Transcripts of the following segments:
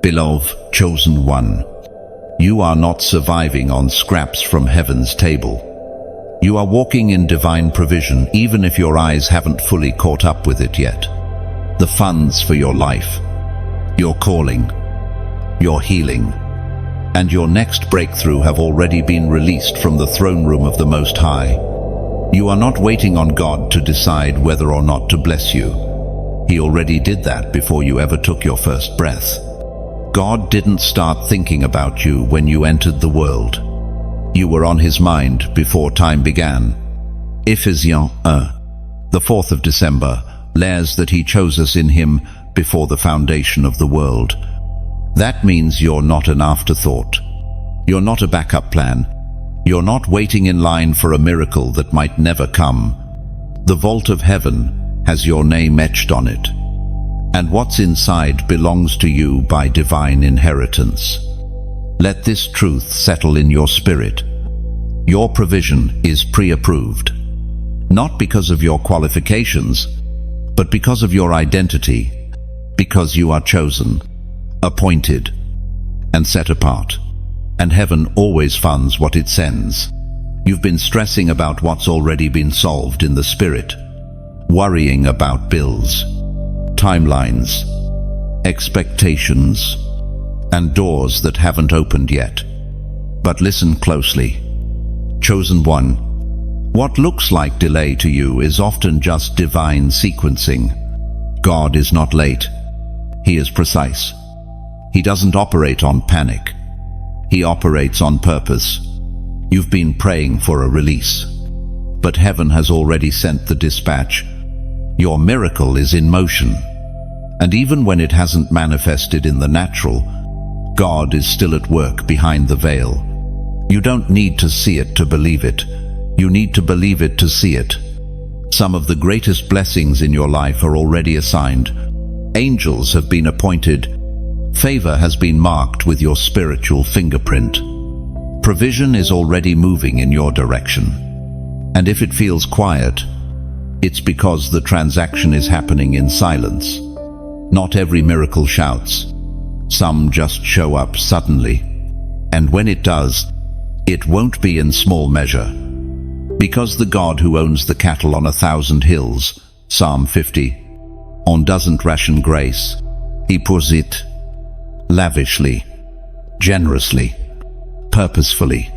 Beloved, chosen one, you are not surviving on scraps from heaven's table. You are walking in divine provision, even if your eyes haven't fully caught up with it yet. The funds for your life, your calling, your healing, and your next breakthrough have already been released from the throne room of the Most High. You are not waiting on God to decide whether or not to bless you. He already did that before you ever took your first breath. God didn't start thinking about you when you entered the world. You were on His mind before time began. Ephesians 1, the 4th of December, declares that He chose us in Him before the foundation of the world. That means you're not an afterthought. You're not a backup plan. You're not waiting in line for a miracle that might never come. The vault of heaven has your name etched on it, and what's inside belongs to you by divine inheritance. Let this truth settle in your spirit. Your provision is pre-approved, not because of your qualifications, but because of your identity, because you are chosen, appointed, and set apart. And heaven always funds what it sends. You've been stressing about what's already been solved in the spirit, worrying about bills, timelines, expectations, and doors that haven't opened yet. But listen closely. Chosen one, what looks like delay to you is often just divine sequencing. God is not late. He is precise. He doesn't operate on panic. He operates on purpose. You've been praying for a release, but heaven has already sent the dispatch. Your miracle is in motion. And even when it hasn't manifested in the natural, God is still at work behind the veil. You don't need to see it to believe it. You need to believe it to see it. Some of the greatest blessings in your life are already assigned. Angels have been appointed. Favor has been marked with your spiritual fingerprint. Provision is already moving in your direction. And if it feels quiet, it's because the transaction is happening in silence. Not every miracle shouts. Some just show up suddenly. And when it does, it won't be in small measure. Because the God who owns the cattle on 1,000 hills, Psalm 50, doesn't ration grace. He pours it lavishly, generously, purposefully.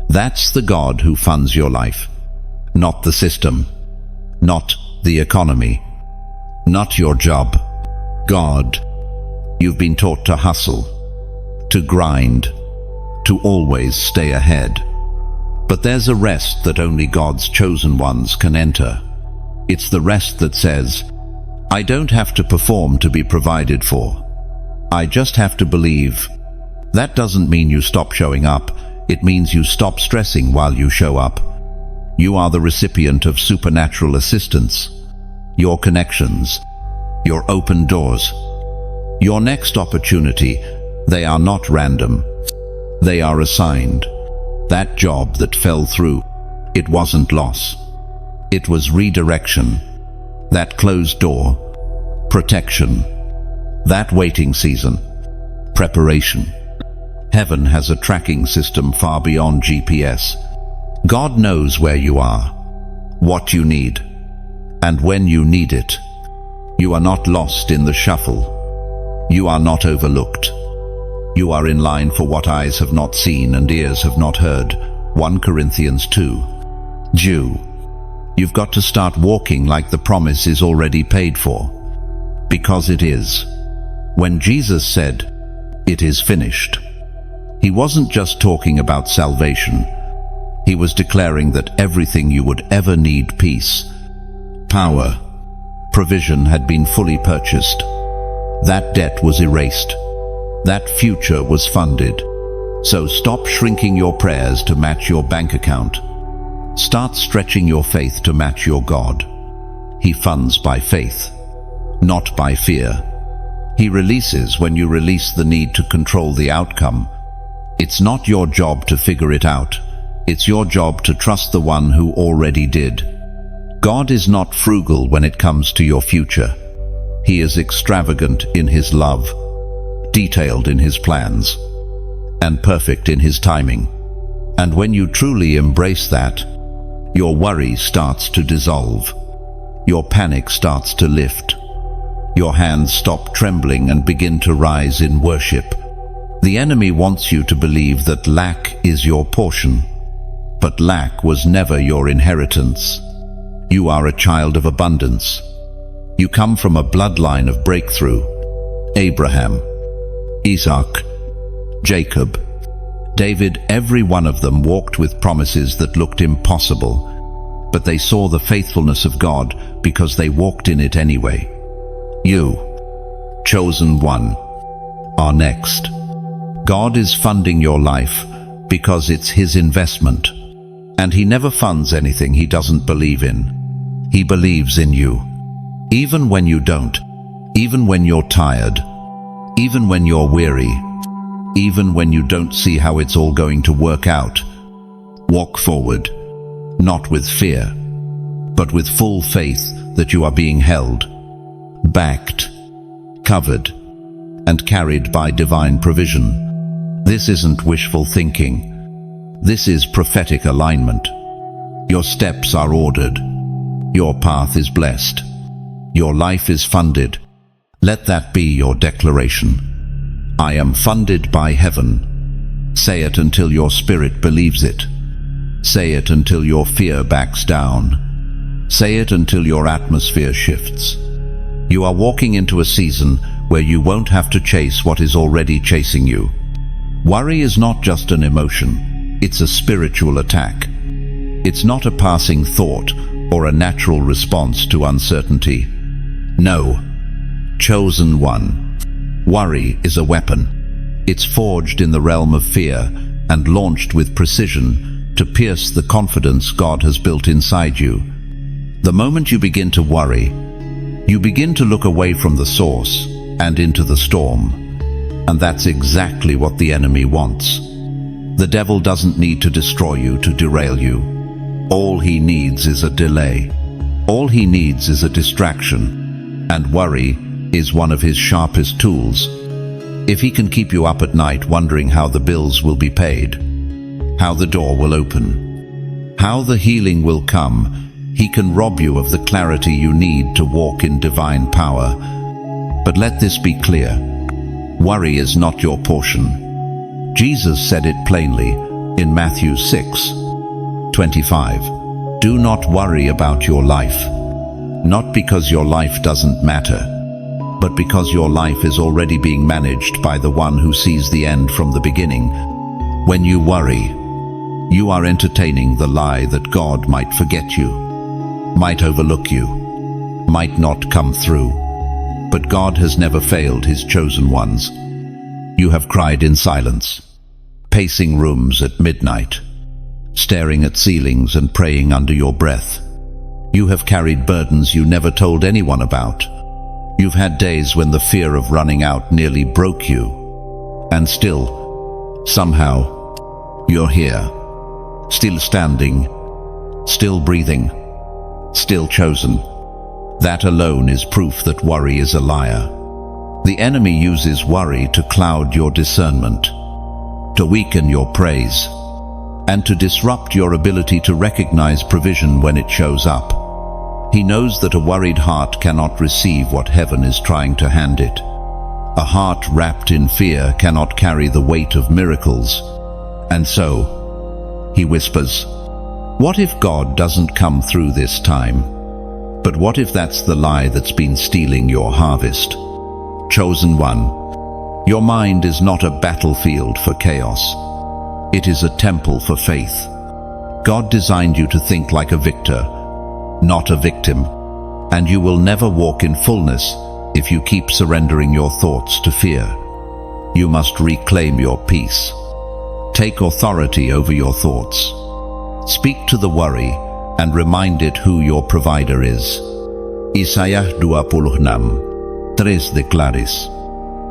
That's the God who funds your life, not the system, not the economy, not your job. God. You've been taught to hustle, to grind, to always stay ahead. But there's a rest that only God's chosen ones can enter. It's the rest that says, I don't have to perform to be provided for. I just have to believe. That doesn't mean you stop showing up. It means you stop stressing while you show up. You are the recipient of supernatural assistance. Your connections, your open doors, your next opportunity, they are not random. They are assigned. That job that fell through, it wasn't loss. It was redirection. That closed door, protection. That waiting season, preparation. Heaven has a tracking system far beyond GPS. God knows where you are, what you need, and when you need it. You are not lost in the shuffle. You are not overlooked. You are in line for what eyes have not seen and ears have not heard. 1 Corinthians 2. Jew, you've got to start walking like the promise is already paid for. Because it is. When Jesus said, "It is finished," He wasn't just talking about salvation. He was declaring that everything you would ever need, peace, power, provision, had been fully purchased. That debt was erased. That future was funded. So stop shrinking your prayers to match your bank account. Start stretching your faith to match your God. He funds by faith, not by fear. He releases when you release the need to control the outcome. It's not your job to figure it out. It's your job to trust the one who already did. God is not frugal when it comes to your future. He is extravagant in His love. detailed in his plans, and perfect in his timing. And when you truly embrace that, your worry starts to dissolve. Your panic starts to lift. Your hands stop trembling and begin to rise in worship. The enemy wants you to believe that lack is your portion. But lack was never your inheritance. You are a child of abundance. You come from a bloodline of breakthrough. Abraham, Isaac, Jacob, David, every one of them walked with promises that looked impossible, but they saw the faithfulness of God because they walked in it anyway. You, chosen one, are next. God is funding your life because it's His investment, and He never funds anything He doesn't believe in. He believes in you. Even when you don't, even when you're tired, even when you're weary, even when you don't see how it's all going to work out, walk forward, not with fear, but with full faith that you are being held, backed, covered, and carried by divine provision. This isn't wishful thinking. This is prophetic alignment. Your steps are ordered. Your path is blessed. Your life is funded. Let that be your declaration. I am funded by heaven. Say it until your spirit believes it. Say it until your fear backs down. Say it until your atmosphere shifts. You are walking into a season where you won't have to chase what is already chasing you. Worry is not just an emotion, it's a spiritual attack. It's not a passing thought or a natural response to uncertainty. No, chosen one. Worry is a weapon. It's forged in the realm of fear and launched with precision to pierce the confidence God has built inside you. The moment you begin to worry, you begin to look away from the source and into the storm. And that's exactly what the enemy wants. The devil doesn't need to destroy you to derail you. All he needs is a delay. All he needs is a distraction. And worry is one of his sharpest tools. If he can keep you up at night wondering how the bills will be paid, how the door will open, how the healing will come, he can rob you of the clarity you need to walk in divine power. But let this be clear. Worry is not your portion. Jesus said it plainly in Matthew 6:25. Do not worry about your life. Not because your life doesn't matter, but because your life is already being managed by the one who sees the end from the beginning. When you worry, you are entertaining the lie that God might forget you, might overlook you, might not come through. But God has never failed His chosen ones. You have cried in silence, pacing rooms at midnight, staring at ceilings and praying under your breath. You have carried burdens you never told anyone about. You've had days when the fear of running out nearly broke you. And still, somehow, you're here, still standing, still breathing, still chosen. That alone is proof that worry is a liar. The enemy uses worry to cloud your discernment, to weaken your praise, and to disrupt your ability to recognize provision when it shows up. He knows that a worried heart cannot receive what heaven is trying to hand it. A heart wrapped in fear cannot carry the weight of miracles. And so, he whispers, what if God doesn't come through this time? But what if that's the lie that's been stealing your harvest? Chosen one, your mind is not a battlefield for chaos. It is a temple for faith. God designed you to think like a victor, not a victim, and you will never walk in fullness if you keep surrendering your thoughts to fear. You must reclaim your peace. Take authority over your thoughts. Speak to the worry and remind it who your provider is. Isaiah 26:3 declares,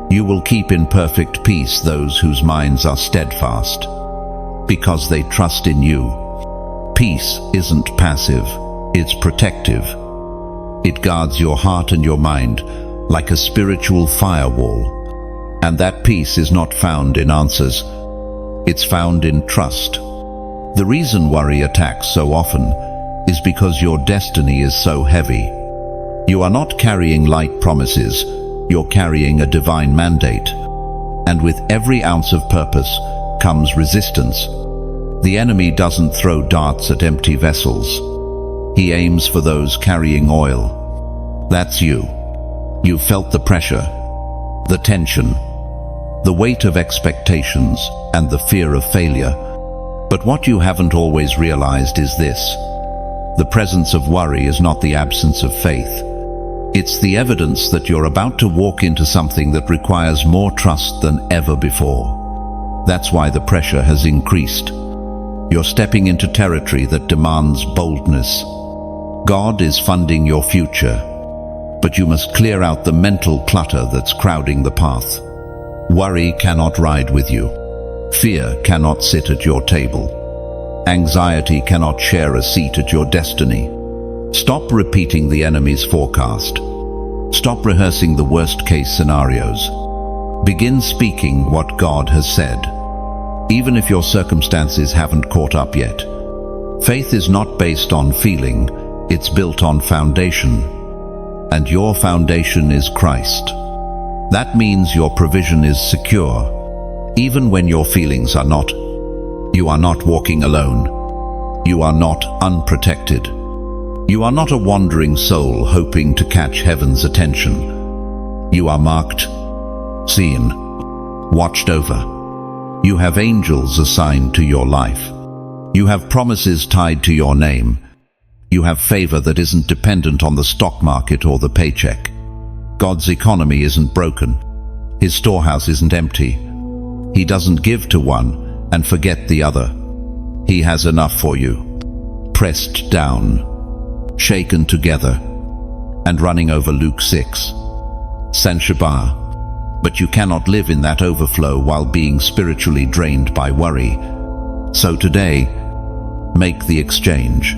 you will keep in perfect peace those whose minds are steadfast, because they trust in you. Peace isn't passive. It's protective. It guards your heart and your mind like a spiritual firewall. And that peace is not found in answers. It's found in trust. The reason worry attacks so often is because your destiny is so heavy. You are not carrying light promises, you're carrying a divine mandate. And with every ounce of purpose comes resistance. The enemy doesn't throw darts at empty vessels. He aims for those carrying oil. That's you. You felt the pressure, the tension, the weight of expectations, and the fear of failure. But what you haven't always realized is this: the presence of worry is not the absence of faith. It's the evidence that you're about to walk into something that requires more trust than ever before. That's why the pressure has increased. You're stepping into territory that demands boldness. God is funding your future, but you must clear out the mental clutter that's crowding the path. Worry cannot ride with you. Fear cannot sit at your table. Anxiety cannot share a seat at your destiny. Stop repeating the enemy's forecast. Stop rehearsing the worst-case scenarios. Begin speaking what God has said, even if your circumstances haven't caught up yet. Faith is not based on feeling, it's built on foundation. And your foundation is Christ. That means your provision is secure, even when your feelings are not. You are not walking alone. You are not unprotected. You are not a wandering soul hoping to catch heaven's attention. You are marked, seen, watched over. You have angels assigned to your life. You have promises tied to your name. You have favor that isn't dependent on the stock market or the paycheck. God's economy isn't broken. His storehouse isn't empty. He doesn't give to one and forget the other. He has enough for you, pressed down, shaken together, and running over. Luke 6. San Shabar. But you cannot live in that overflow while being spiritually drained by worry. So today, make the exchange.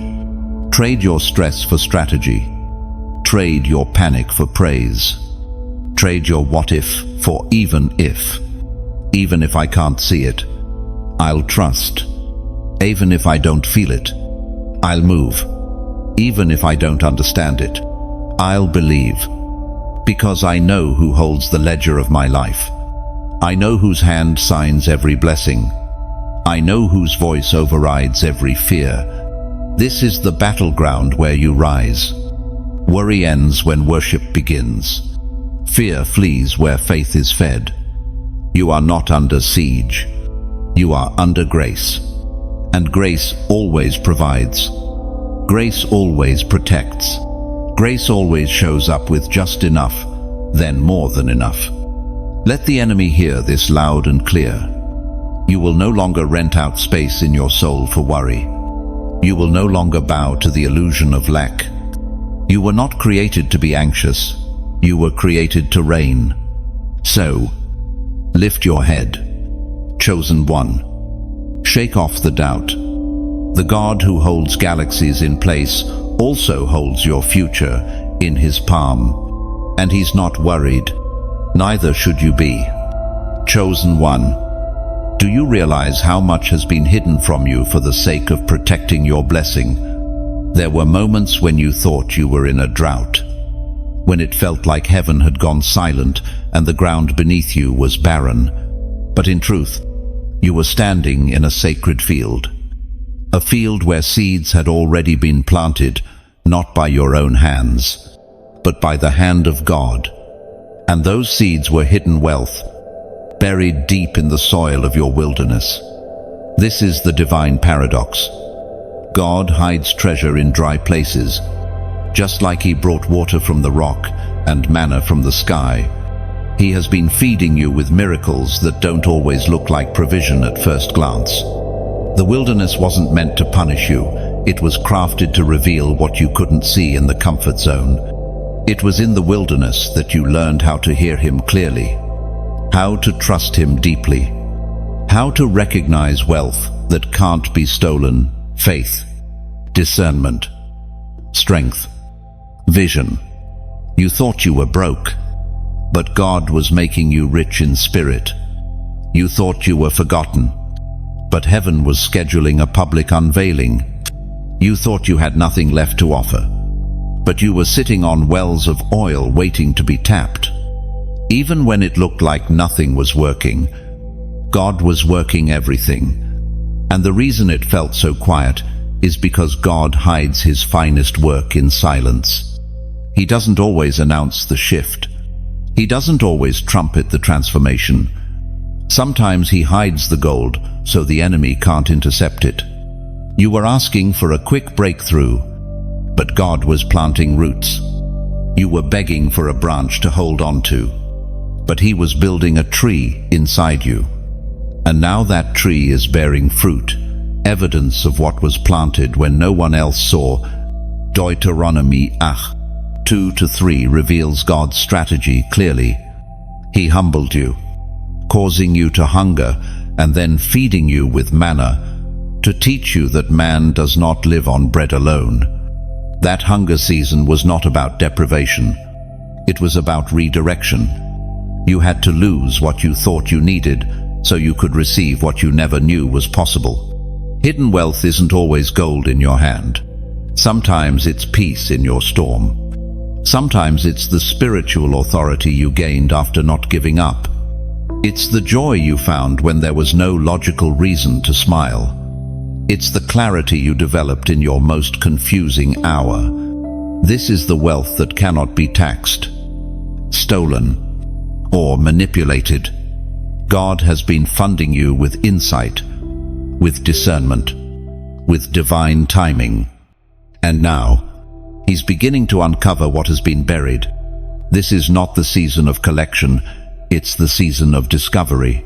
Trade your stress for strategy. Trade your panic for praise. Trade your what if for even if. Even if I can't see it, I'll trust. Even if I don't feel it, I'll move. Even if I don't understand it, I'll believe. Because I know who holds the ledger of my life. I know whose hand signs every blessing. I know whose voice overrides every fear. This is the battleground where you rise. Worry ends when worship begins. Fear flees where faith is fed. You are not under siege. You are under grace. And grace always provides. Grace always protects. Grace always shows up with just enough, then more than enough. Let the enemy hear this loud and clear. You will no longer rent out space in your soul for worry. You will no longer bow to the illusion of lack. You were not created to be anxious. You were created to reign. So, lift your head. Chosen one. Shake off the doubt. The God who holds galaxies in place also holds your future in his palm. And he's not worried. Neither should you be. Chosen one. Do you realize how much has been hidden from you for the sake of protecting your blessing? There were moments when you thought you were in a drought, when it felt like heaven had gone silent and the ground beneath you was barren. But in truth, you were standing in a sacred field. A field where seeds had already been planted, not by your own hands, but by the hand of God. And those seeds were hidden wealth, buried deep in the soil of your wilderness. This is the divine paradox. God hides treasure in dry places, just like he brought water from the rock and manna from the sky. He has been feeding you with miracles that don't always look like provision at first glance. The wilderness wasn't meant to punish you. It was crafted to reveal what you couldn't see in the comfort zone. It was in the wilderness that you learned how to hear him clearly, how to trust him deeply, how to recognize wealth that can't be stolen, faith, discernment, strength, vision. You thought you were broke. But God was making you rich in spirit. You thought you were forgotten, but heaven was scheduling a public unveiling. You thought you had nothing left to offer, but you were sitting on wells of oil waiting to be tapped. Even when it looked like nothing was working, God was working everything. And the reason it felt so quiet is because God hides his finest work in silence. He doesn't always announce the shift. He doesn't always trumpet the transformation. Sometimes he hides the gold so the enemy can't intercept it. You were asking for a quick breakthrough, but God was planting roots. You were begging for a branch to hold on to, but he was building a tree inside you. And now that tree is bearing fruit, evidence of what was planted when no one else saw. Deuteronomy 2-3 reveals God's strategy clearly. He humbled you, causing you to hunger and then feeding you with manna, to teach you that man does not live on bread alone. That hunger season was not about deprivation. It was about redirection. You had to lose what you thought you needed so you could receive what you never knew was possible. Hidden wealth isn't always gold in your hand. Sometimes it's peace in your storm. Sometimes it's the spiritual authority you gained after not giving up. It's the joy you found when there was no logical reason to smile. It's the clarity you developed in your most confusing hour. This is the wealth that cannot be taxed, stolen, or manipulated. God has been funding you with insight, with discernment, with divine timing. And now, he's beginning to uncover what has been buried. This is not the season of collection, it's the season of discovery.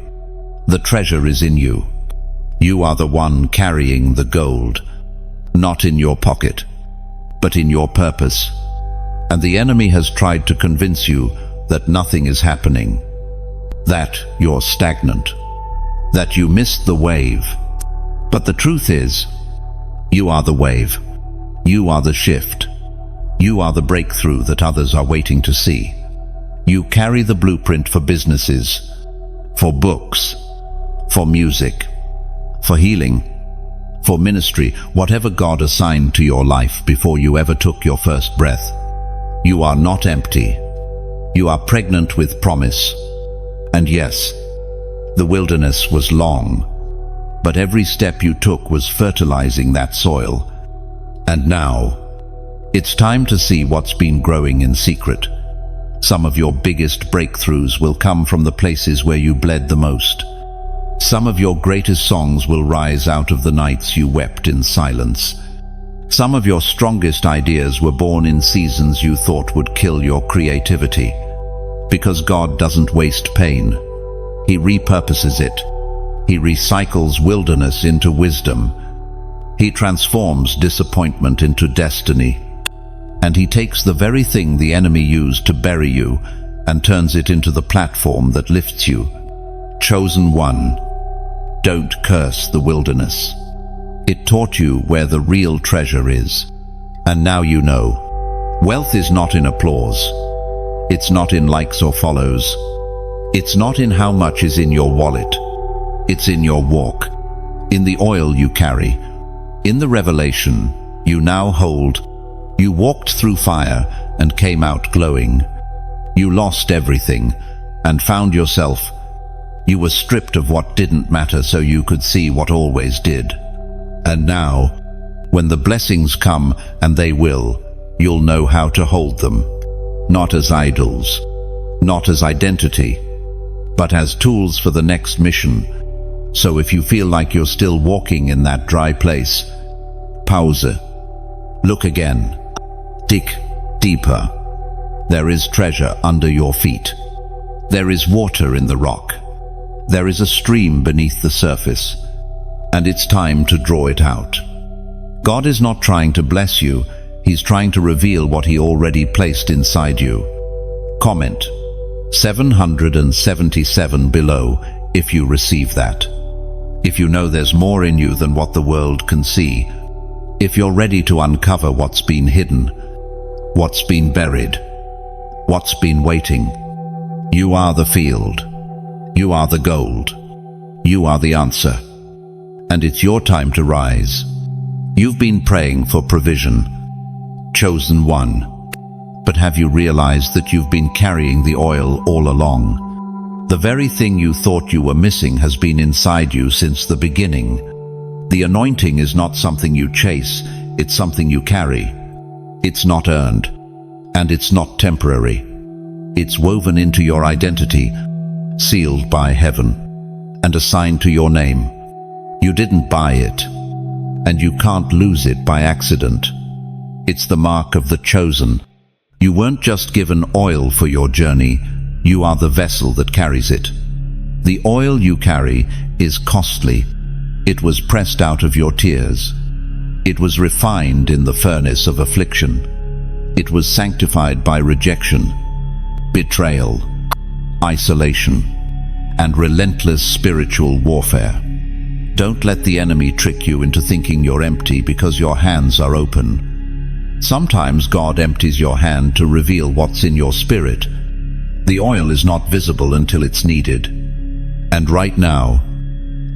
The treasure is in you. You are the one carrying the gold, not in your pocket, but in your purpose. And the enemy has tried to convince you that nothing is happening, that you're stagnant, that you missed the wave. But the truth is, you are the wave. You are the shift. You are the breakthrough that others are waiting to see. You carry the blueprint for businesses, for books, for music, for healing, for ministry, whatever God assigned to your life before you ever took your first breath. You are not empty. You are pregnant with promise. And yes, the wilderness was long, but every step you took was fertilizing that soil. And now, it's time to see what's been growing in secret. Some of your biggest breakthroughs will come from the places where you bled the most. Some of your greatest songs will rise out of the nights you wept in silence. Some of your strongest ideas were born in seasons you thought would kill your creativity. Because God doesn't waste pain. He repurposes it. He recycles wilderness into wisdom. He transforms disappointment into destiny. And he takes the very thing the enemy used to bury you and turns it into the platform that lifts you. Chosen one, don't curse the wilderness. It taught you where the real treasure is. And now you know. Wealth is not in applause. It's not in likes or follows. It's not in how much is in your wallet. It's in your walk, in the oil you carry, in the revelation you now hold. You walked through fire and came out glowing. You lost everything and found yourself. You were stripped of what didn't matter so you could see what always did. And now, when the blessings come, and they will, you'll know how to hold them. Not as idols, not as identity, but as tools for the next mission. So if you feel like you're still walking in that dry place, pause. Look again. Dig deeper. There is treasure under your feet. There is water in the rock. There is a stream beneath the surface, and it's time to draw it out. God is not trying to bless you, He's trying to reveal what He already placed inside you. Comment 777 below if you receive that. If you know there's more in you than what the world can see. If you're ready to uncover what's been hidden, what's been buried, what's been waiting. You are the field. You are the gold. You are the answer. And it's your time to rise. You've been praying for provision, chosen one. But have you realized that you've been carrying the oil all along? The very thing you thought you were missing has been inside you since the beginning. The anointing is not something you chase, it's something you carry. It's not earned, and it's not temporary. It's woven into your identity, sealed by heaven, and assigned to your name. You didn't buy it, and you can't lose it by accident. It's the mark of the chosen. You weren't just given oil for your journey, you are the vessel that carries it. The oil you carry is costly. It was pressed out of your tears. It was refined in the furnace of affliction. It was sanctified by rejection, betrayal, isolation, and relentless spiritual warfare. Don't let the enemy trick you into thinking you're empty because your hands are open. Sometimes God empties your hand to reveal what's in your spirit. The oil is not visible until it's needed. And right now,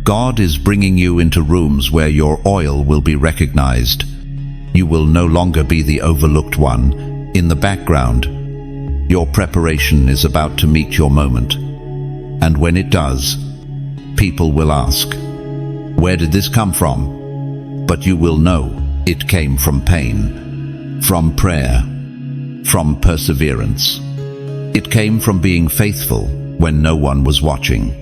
God is bringing you into rooms where your oil will be recognized. You will no longer be the overlooked one in the background. Your preparation is about to meet your moment. And when it does, people will ask, "Where did this come from?" But you will know it came from pain, from prayer, from perseverance. It came from being faithful when no one was watching,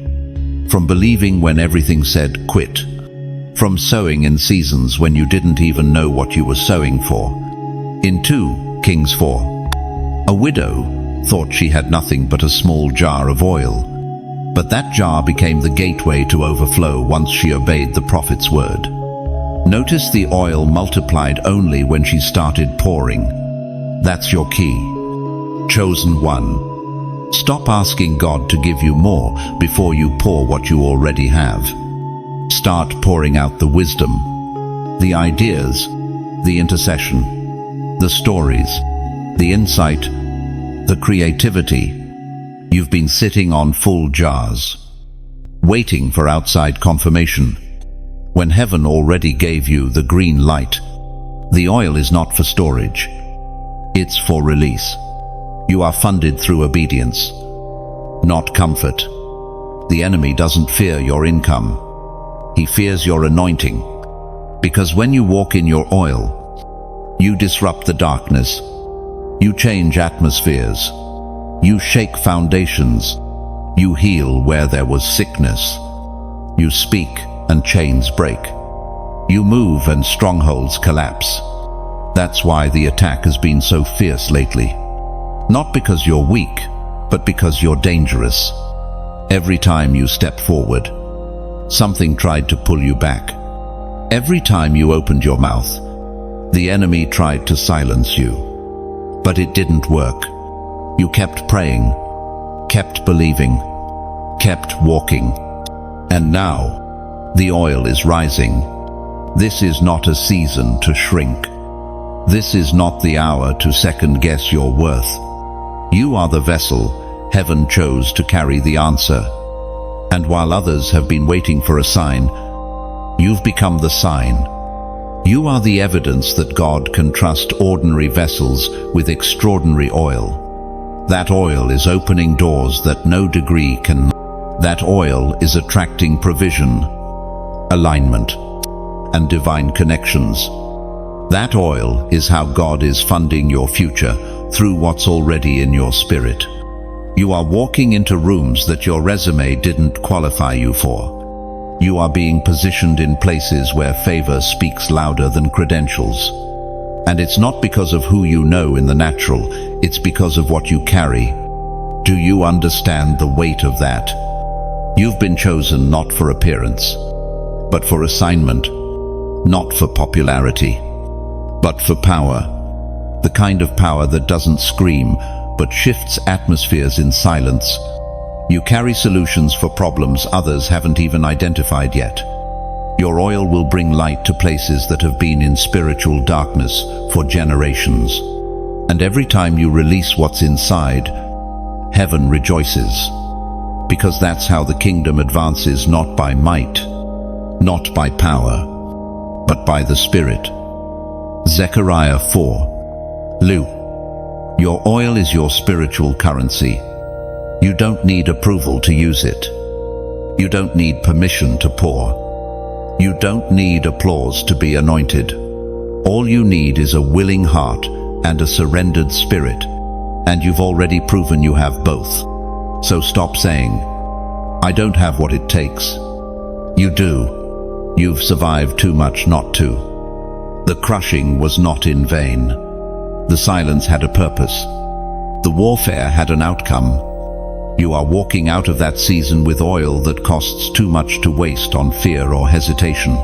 from believing when everything said quit, from sowing in seasons when you didn't even know what you were sowing for. In 2 Kings 4, a widow thought she had nothing but a small jar of oil, but that jar became the gateway to overflow once she obeyed the prophet's word. Notice the oil multiplied only when she started pouring. That's your key. Chosen one. Stop asking God to give you more before you pour what you already have. Start pouring out the wisdom, the ideas, the intercession, the stories, the insight, the creativity. You've been sitting on full jars, waiting for outside confirmation, when heaven already gave you the green light. The oil is not for storage. It's for release. You are funded through obedience, not comfort. The enemy doesn't fear your income. He fears your anointing. Because when you walk in your oil, you disrupt the darkness. You change atmospheres. You shake foundations. You heal where there was sickness. You speak and chains break. You move and strongholds collapse. That's why the attack has been so fierce lately. Not because you're weak, but because you're dangerous. Every time you step forward, something tried to pull you back. Every time you opened your mouth, the enemy tried to silence you. But it didn't work. You kept praying, kept believing, kept walking. And now, the oil is rising. This is not a season to shrink. This is not the hour to second-guess your worth. You are the vessel heaven chose to carry the answer. And while others have been waiting for a sign, you've become the sign. You are the evidence that God can trust ordinary vessels with extraordinary oil. That oil is opening doors that no degree can. That oil is attracting provision, alignment, and divine connections. That oil is how God is funding your future through what's already in your spirit. You are walking into rooms that your resume didn't qualify you for. You are being positioned in places where favor speaks louder than credentials. And it's not because of who you know in the natural, it's because of what you carry. Do you understand the weight of that? You've been chosen not for appearance, but for assignment, not for popularity, but for power. The kind of power that doesn't scream, but shifts atmospheres in silence. You carry solutions for problems others haven't even identified yet. Your oil will bring light to places that have been in spiritual darkness for generations. And every time you release what's inside, heaven rejoices. Because that's how the kingdom advances, not by might, not by power, but by the Spirit. Zechariah 4. Lu. Your oil is your spiritual currency. You don't need approval to use it. You don't need permission to pour. You don't need applause to be anointed. All you need is a willing heart and a surrendered spirit, and you've already proven you have both. So stop saying, "I don't have what it takes." You do. You've survived too much not to. The crushing was not in vain. The silence had a purpose. The warfare had an outcome. You are walking out of that season with oil that costs too much to waste on fear or hesitation.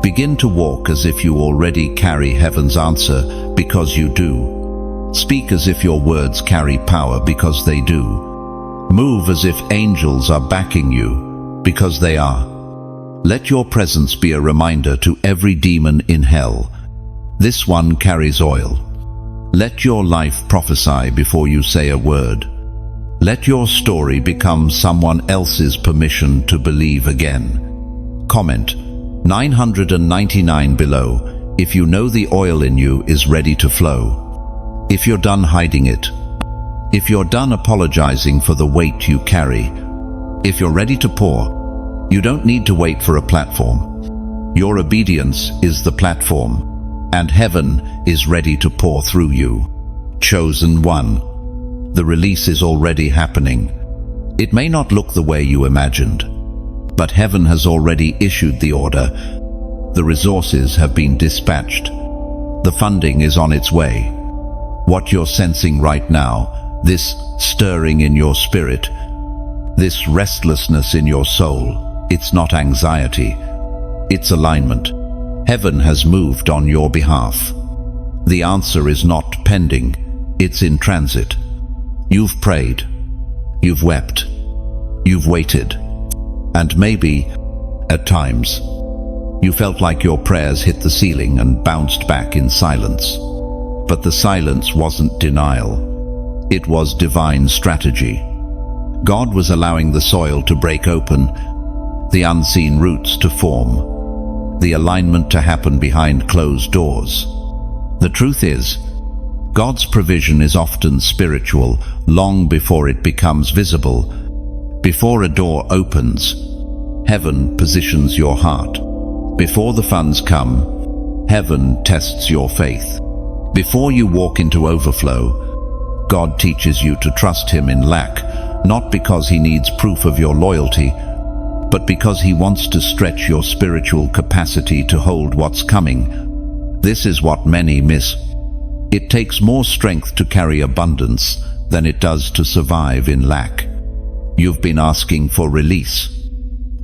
Begin to walk as if you already carry heaven's answer, because you do. Speak as if your words carry power, because they do. Move as if angels are backing you, because they are. Let your presence be a reminder to every demon in hell. This one carries oil. Let your life prophesy before you say a word. Let your story become someone else's permission to believe again. Comment 999 below if you know the oil in you is ready to flow. If you're done hiding it. If you're done apologizing for the weight you carry. If you're ready to pour. You don't need to wait for a platform. Your obedience is the platform, and heaven is ready to pour through you. Chosen one. The release is already happening. It may not look the way you imagined, but heaven has already issued the order. The resources have been dispatched. The funding is on its way. What you're sensing right now, this stirring in your spirit, this restlessness in your soul, it's not anxiety, it's alignment. Heaven has moved on your behalf. The answer is not pending, it's in transit. You've prayed, you've wept, you've waited, and maybe, at times, you felt like your prayers hit the ceiling and bounced back in silence. But the silence wasn't denial, it was divine strategy. God was allowing the soil to break open, the unseen roots to form, the alignment to happen behind closed doors. The truth is, God's provision is often spiritual long before it becomes visible. Before a door opens, heaven positions your heart. Before the funds come, heaven tests your faith. Before you walk into overflow, God teaches you to trust Him in lack, not because He needs proof of your loyalty, but because He wants to stretch your spiritual capacity to hold what's coming. This is what many miss. It takes more strength to carry abundance than it does to survive in lack. You've been asking for release,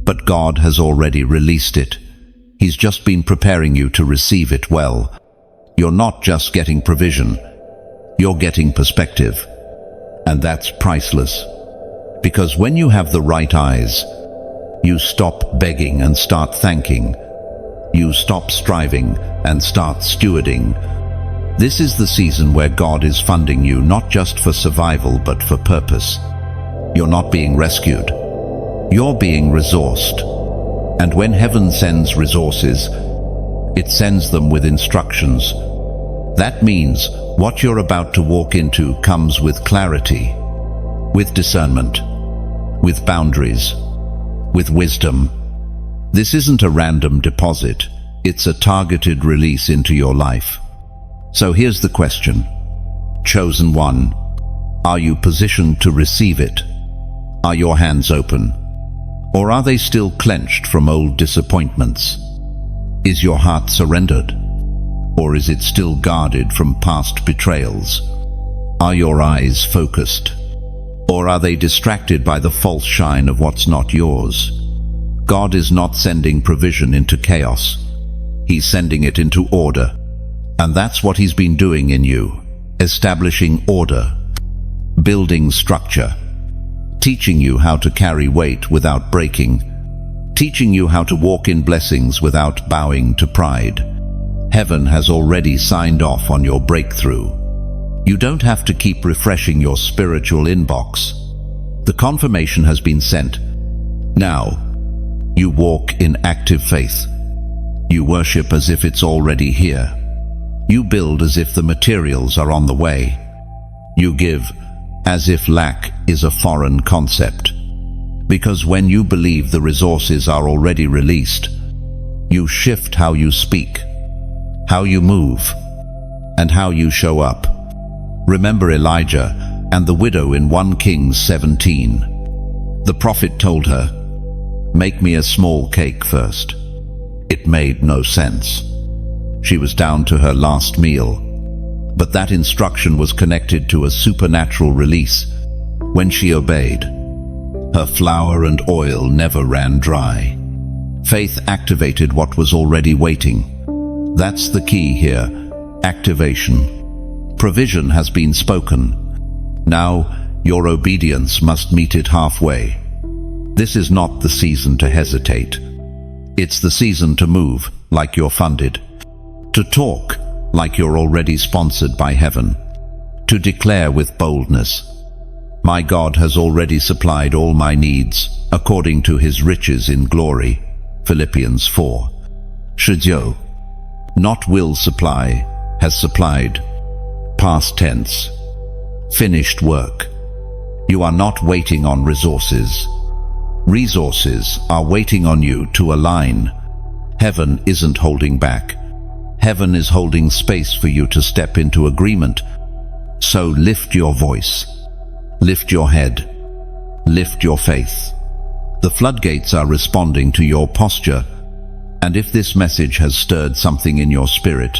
but God has already released it. He's just been preparing you to receive it well. You're not just getting provision, you're getting perspective. And that's priceless. Because when you have the right eyes, you stop begging and start thanking. You stop striving and start stewarding. This is the season where God is funding you not just for survival but for purpose. You're not being rescued. You're being resourced. And when heaven sends resources, it sends them with instructions. That means what you're about to walk into comes with clarity, with discernment, with boundaries, with wisdom. This isn't a random deposit, it's a targeted release into your life. So here's the question. Chosen one, are you positioned to receive it? Are your hands open? Or are they still clenched from old disappointments? Is your heart surrendered? Or is it still guarded from past betrayals? Are your eyes focused? Or are they distracted by the false shine of what's not yours? God is not sending provision into chaos. He's sending it into order. And that's what He's been doing in you, establishing order, building structure, teaching you how to carry weight without breaking, teaching you how to walk in blessings without bowing to pride. Heaven has already signed off on your breakthrough. You don't have to keep refreshing your spiritual inbox. The confirmation has been sent. Now, you walk in active faith. You worship as if it's already here. You build as if the materials are on the way. You give as if lack is a foreign concept. Because when you believe the resources are already released, you shift how you speak, how you move, and how you show up. Remember Elijah and the widow in 1 Kings 17. The prophet told her, "Make me a small cake first." It made no sense. She was down to her last meal. But that instruction was connected to a supernatural release. When she obeyed, her flour and oil never ran dry. Faith activated what was already waiting. That's the key here, activation. Provision has been spoken. Now, your obedience must meet it halfway. This is not the season to hesitate. It's the season to move like you're funded, to talk like you're already sponsored by heaven, to declare with boldness, "My God has already supplied all my needs according to his riches in glory." Philippians 4. Shijo, not will supply, has supplied. Past tense. Finished work. You are not waiting on resources. Resources are waiting on you to align. Heaven isn't holding back. Heaven is holding space for you to step into agreement. So lift your voice. Lift your head. Lift your faith. The floodgates are responding to your posture. And if this message has stirred something in your spirit,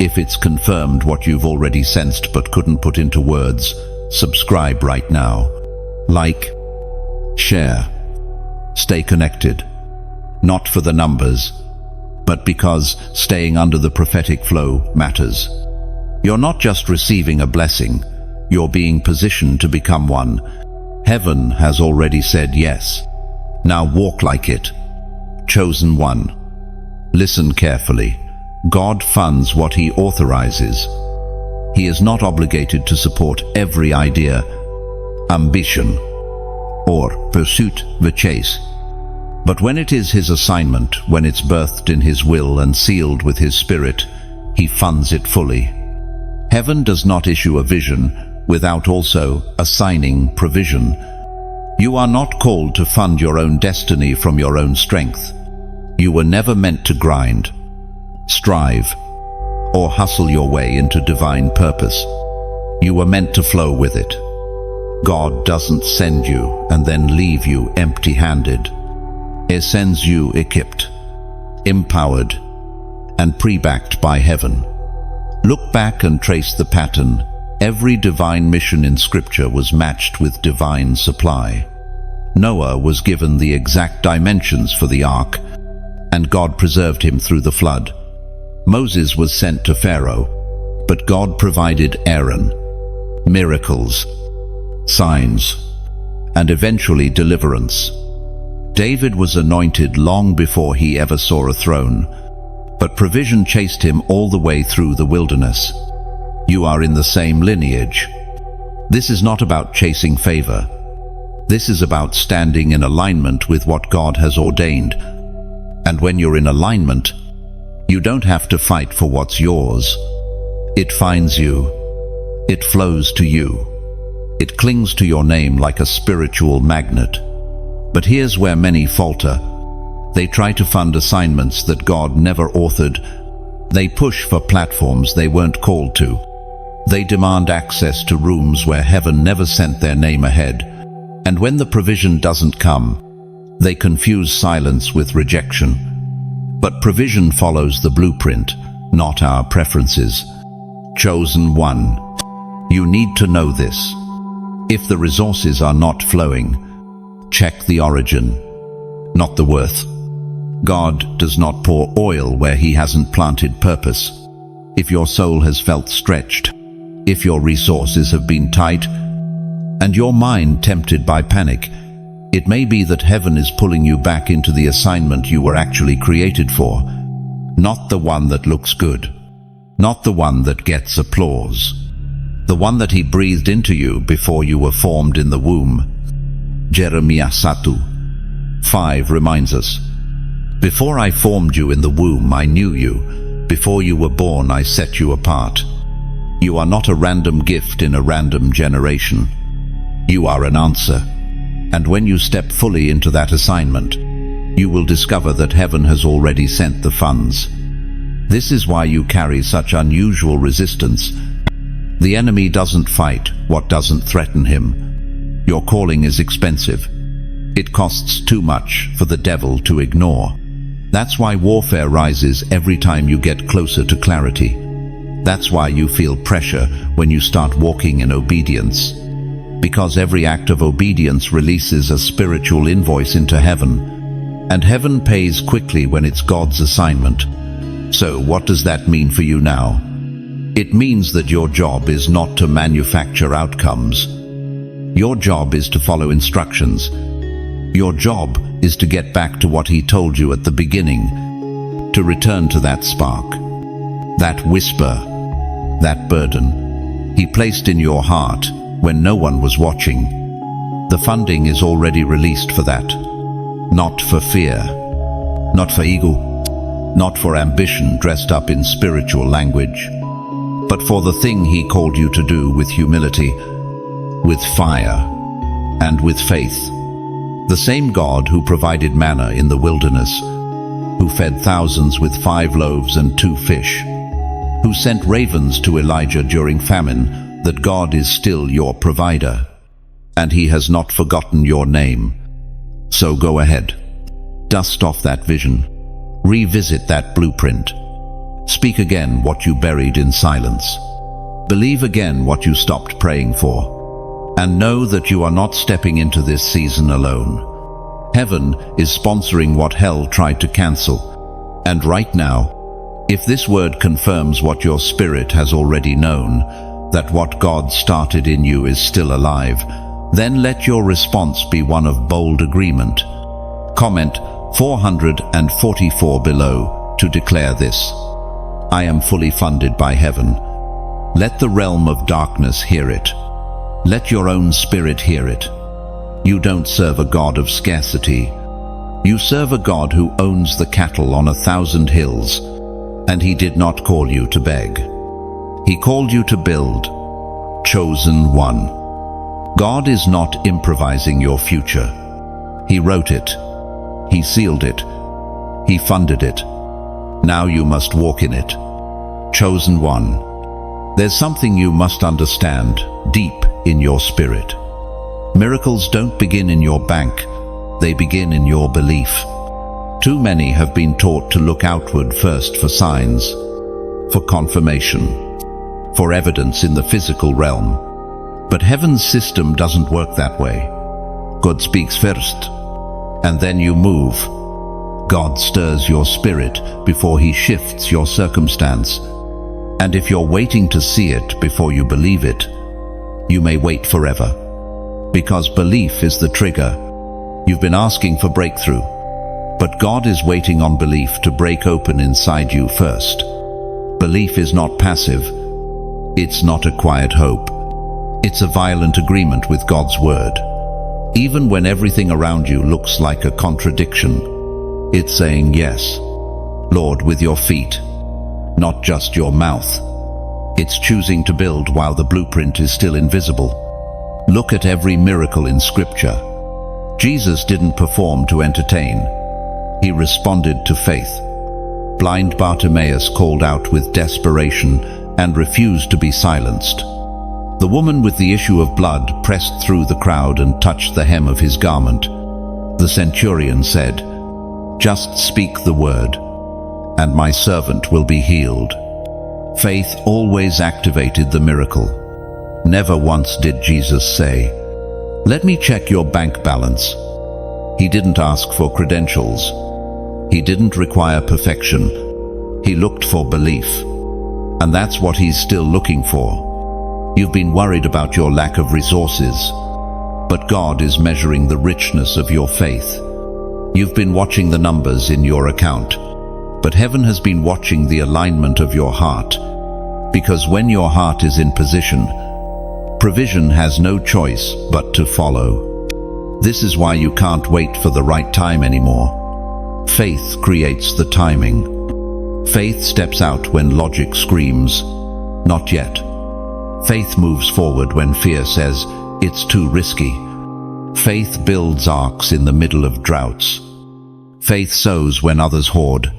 if it's confirmed what you've already sensed but couldn't put into words, subscribe right now. Like, share, stay connected. Not for the numbers, but because staying under the prophetic flow matters. You're not just receiving a blessing, you're being positioned to become one. Heaven has already said yes. Now walk like it. Chosen one. Listen carefully. God funds what he authorizes. He is not obligated to support every idea, ambition, or pursuit, the chase. But when it is his assignment, when it's birthed in his will and sealed with his spirit, he funds it fully. Heaven does not issue a vision without also assigning provision. You are not called to fund your own destiny from your own strength. You were never meant to grind, strive, or hustle your way into divine purpose. You were meant to flow with it. God doesn't send you and then leave you empty-handed. He sends you equipped, empowered, and pre-backed by heaven. Look back and trace the pattern. Every divine mission in Scripture was matched with divine supply. Noah was given the exact dimensions for the ark, and God preserved him through the flood. Moses was sent to Pharaoh, but God provided Aaron, miracles, signs, and eventually deliverance. David was anointed long before he ever saw a throne, but provision chased him all the way through the wilderness. You are in the same lineage. This is not about chasing favor. This is about standing in alignment with what God has ordained. And when you're in alignment, you don't have to fight for what's yours. It finds you. It flows to you. It clings to your name like a spiritual magnet. But here's where many falter. They try to fund assignments that God never authored. They push for platforms they weren't called to. They demand access to rooms where heaven never sent their name ahead. And when the provision doesn't come, they confuse silence with rejection. But provision follows the blueprint, not our preferences. Chosen one. You need to know this. If the resources are not flowing, check the origin, not the worth. God does not pour oil where he hasn't planted purpose. If your soul has felt stretched, if your resources have been tight, and your mind tempted by panic, it may be that heaven is pulling you back into the assignment you were actually created for. Not the one that looks good, not the one that gets applause, the one that he breathed into you before you were formed in the womb. Jeremiah 1:5 reminds us, "Before I formed you in the womb, I knew you. Before you were born, I set you apart." You are not a random gift in a random generation. You are an answer. And when you step fully into that assignment, you will discover that heaven has already sent the funds. This is why you carry such unusual resistance. The enemy doesn't fight what doesn't threaten him. Your calling is expensive. It costs too much for the devil to ignore. That's why warfare rises every time you get closer to clarity. That's why you feel pressure when you start walking in obedience. Because every act of obedience releases a spiritual invoice into heaven. And heaven pays quickly when it's God's assignment. So what does that mean for you now? It means that your job is not to manufacture outcomes. Your job is to follow instructions. Your job is to get back to what he told you at the beginning, to return to that spark, that whisper, that burden he placed in your heart when no one was watching. The funding is already released for that. Not for fear, not for ego, not for ambition dressed up in spiritual language, but for the thing he called you to do with humility, with fire, and with faith. The same God who provided manna in the wilderness, who fed thousands with 5 loaves and 2 fish, who sent ravens to Elijah during famine, that God is still your provider, and he has not forgotten your name. So go ahead, dust off that vision, revisit that blueprint, speak again what you buried in silence, believe again what you stopped praying for, and know that you are not stepping into this season alone. Heaven is sponsoring what hell tried to cancel. And right now, if this word confirms what your spirit has already known, that what God started in you is still alive, then let your response be one of bold agreement. Comment 444 below to declare this. I am fully funded by heaven. Let the realm of darkness hear it. Let your own spirit hear it. You don't serve a God of scarcity. You serve a God who owns the cattle on 1,000 hills, and he did not call you to beg. He called you to build. Chosen one. God is not improvising your future. He wrote it. He sealed it. He funded it. Now you must walk in it. Chosen one. There's something you must understand deep in your spirit. Miracles don't begin in your bank. They begin in your belief. Too many have been taught to look outward first for signs, for confirmation, for evidence in the physical realm. But heaven's system doesn't work that way. God speaks first, and then you move. God stirs your spirit before he shifts your circumstance. And if you're waiting to see it before you believe it, you may wait forever. Because belief is the trigger. You've been asking for breakthrough, but God is waiting on belief to break open inside you first. Belief is not passive. It's not a quiet hope. It's a violent agreement with God's word. Even when everything around you looks like a contradiction, it's saying yes, Lord, with your feet, not just your mouth. It's choosing to build while the blueprint is still invisible. Look at every miracle in Scripture. Jesus didn't perform to entertain. He responded to faith. Blind Bartimaeus called out with desperation and refused to be silenced. The woman with the issue of blood pressed through the crowd and touched the hem of his garment. The centurion said, "Just speak the word, and my servant will be healed." Faith always activated the miracle. Never once did Jesus say, "Let me check your bank balance." He didn't ask for credentials. He didn't require perfection. He looked for belief. And that's what he's still looking for. You've been worried about your lack of resources, but God is measuring the richness of your faith. You've been watching the numbers in your account, but heaven has been watching the alignment of your heart. Because when your heart is in position, Provision has no choice but to follow. This is why you can't wait for the right time anymore. Faith creates the timing. Faith steps out when logic screams, "Not yet." Faith moves forward when fear says, "It's too risky." Faith builds arks in the middle of droughts. Faith sows when others hoard.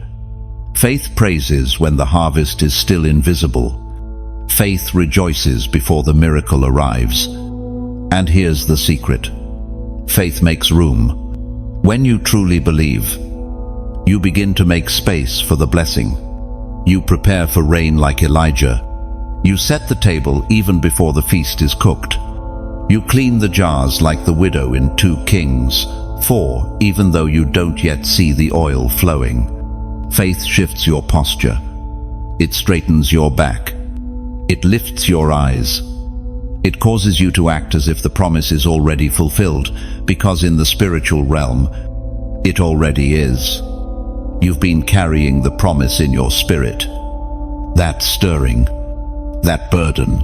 Faith praises when the harvest is still invisible. Faith rejoices before the miracle arrives. And here's the secret. Faith makes room. When you truly believe, you begin to make space for the blessing. You prepare for rain like Elijah. You set the table even before the feast is cooked. You clean the jars like the widow in 2 Kings 4, even though you don't yet see the oil flowing. Faith shifts your posture. It straightens your back. It lifts your eyes. It causes you to act as if the promise is already fulfilled, because in the spiritual realm, it already is. You've been carrying the promise in your spirit. That stirring, that burden,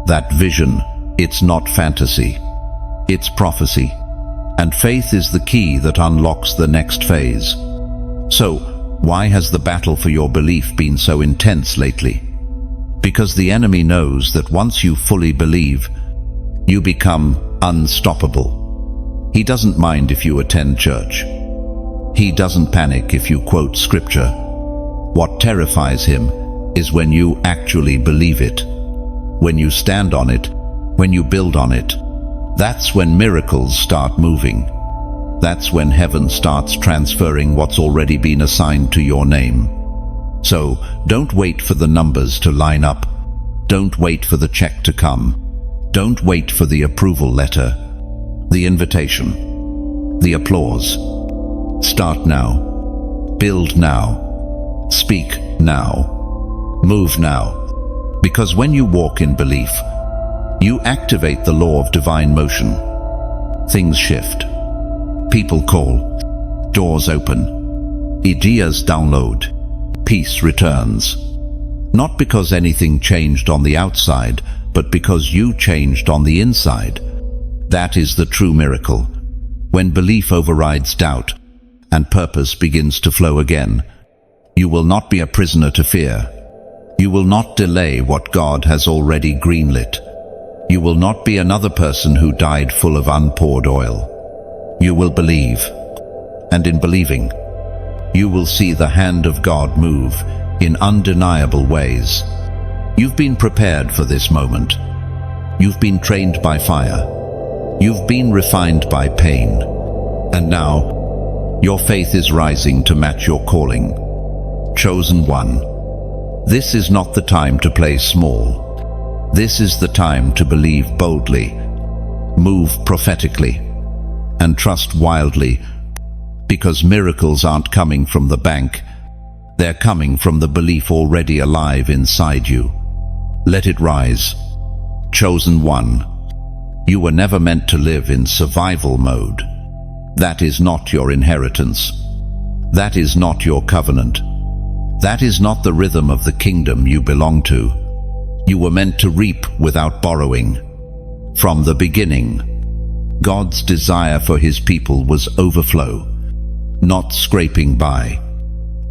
that vision, it's not fantasy. It's prophecy. And faith is the key that unlocks the next phase. So, why has the battle for your belief been so intense lately? Because the enemy knows that once you fully believe, you become unstoppable. He doesn't mind if you attend church. He doesn't panic if you quote scripture. What terrifies him is when you actually believe it, when you stand on it, when you build on it. That's when miracles start moving. That's when heaven starts transferring what's already been assigned to your name. So, don't wait for the numbers to line up. Don't wait for the check to come. Don't wait for the approval letter, the invitation, the applause. Start now. Build now. Speak now. Move now. Because when you walk in belief, you activate the law of divine motion. Things shift. People call. Doors open. Ideas download. Peace returns. Not because anything changed on the outside, but because you changed on the inside. That is the true miracle. When belief overrides doubt and purpose begins to flow again, you will not be a prisoner to fear. You will not delay what God has already greenlit. You will not be another person who died full of unpoured oil. You will believe, and in believing, you will see the hand of God move in undeniable ways. You've been prepared for this moment. You've been trained by fire. You've been refined by pain. And now, your faith is rising to match your calling. Chosen one. This is not the time to play small. This is the time to believe boldly, move prophetically, and trust wildly, because miracles aren't coming from the bank. They're coming from the belief already alive inside you. Let it rise. Chosen one. You were never meant to live in survival mode. That is not your inheritance. That is not your covenant. That is not the rhythm of the kingdom you belong to. You were meant to reap without borrowing. From the beginning, God's desire for his people was overflow, not scraping by.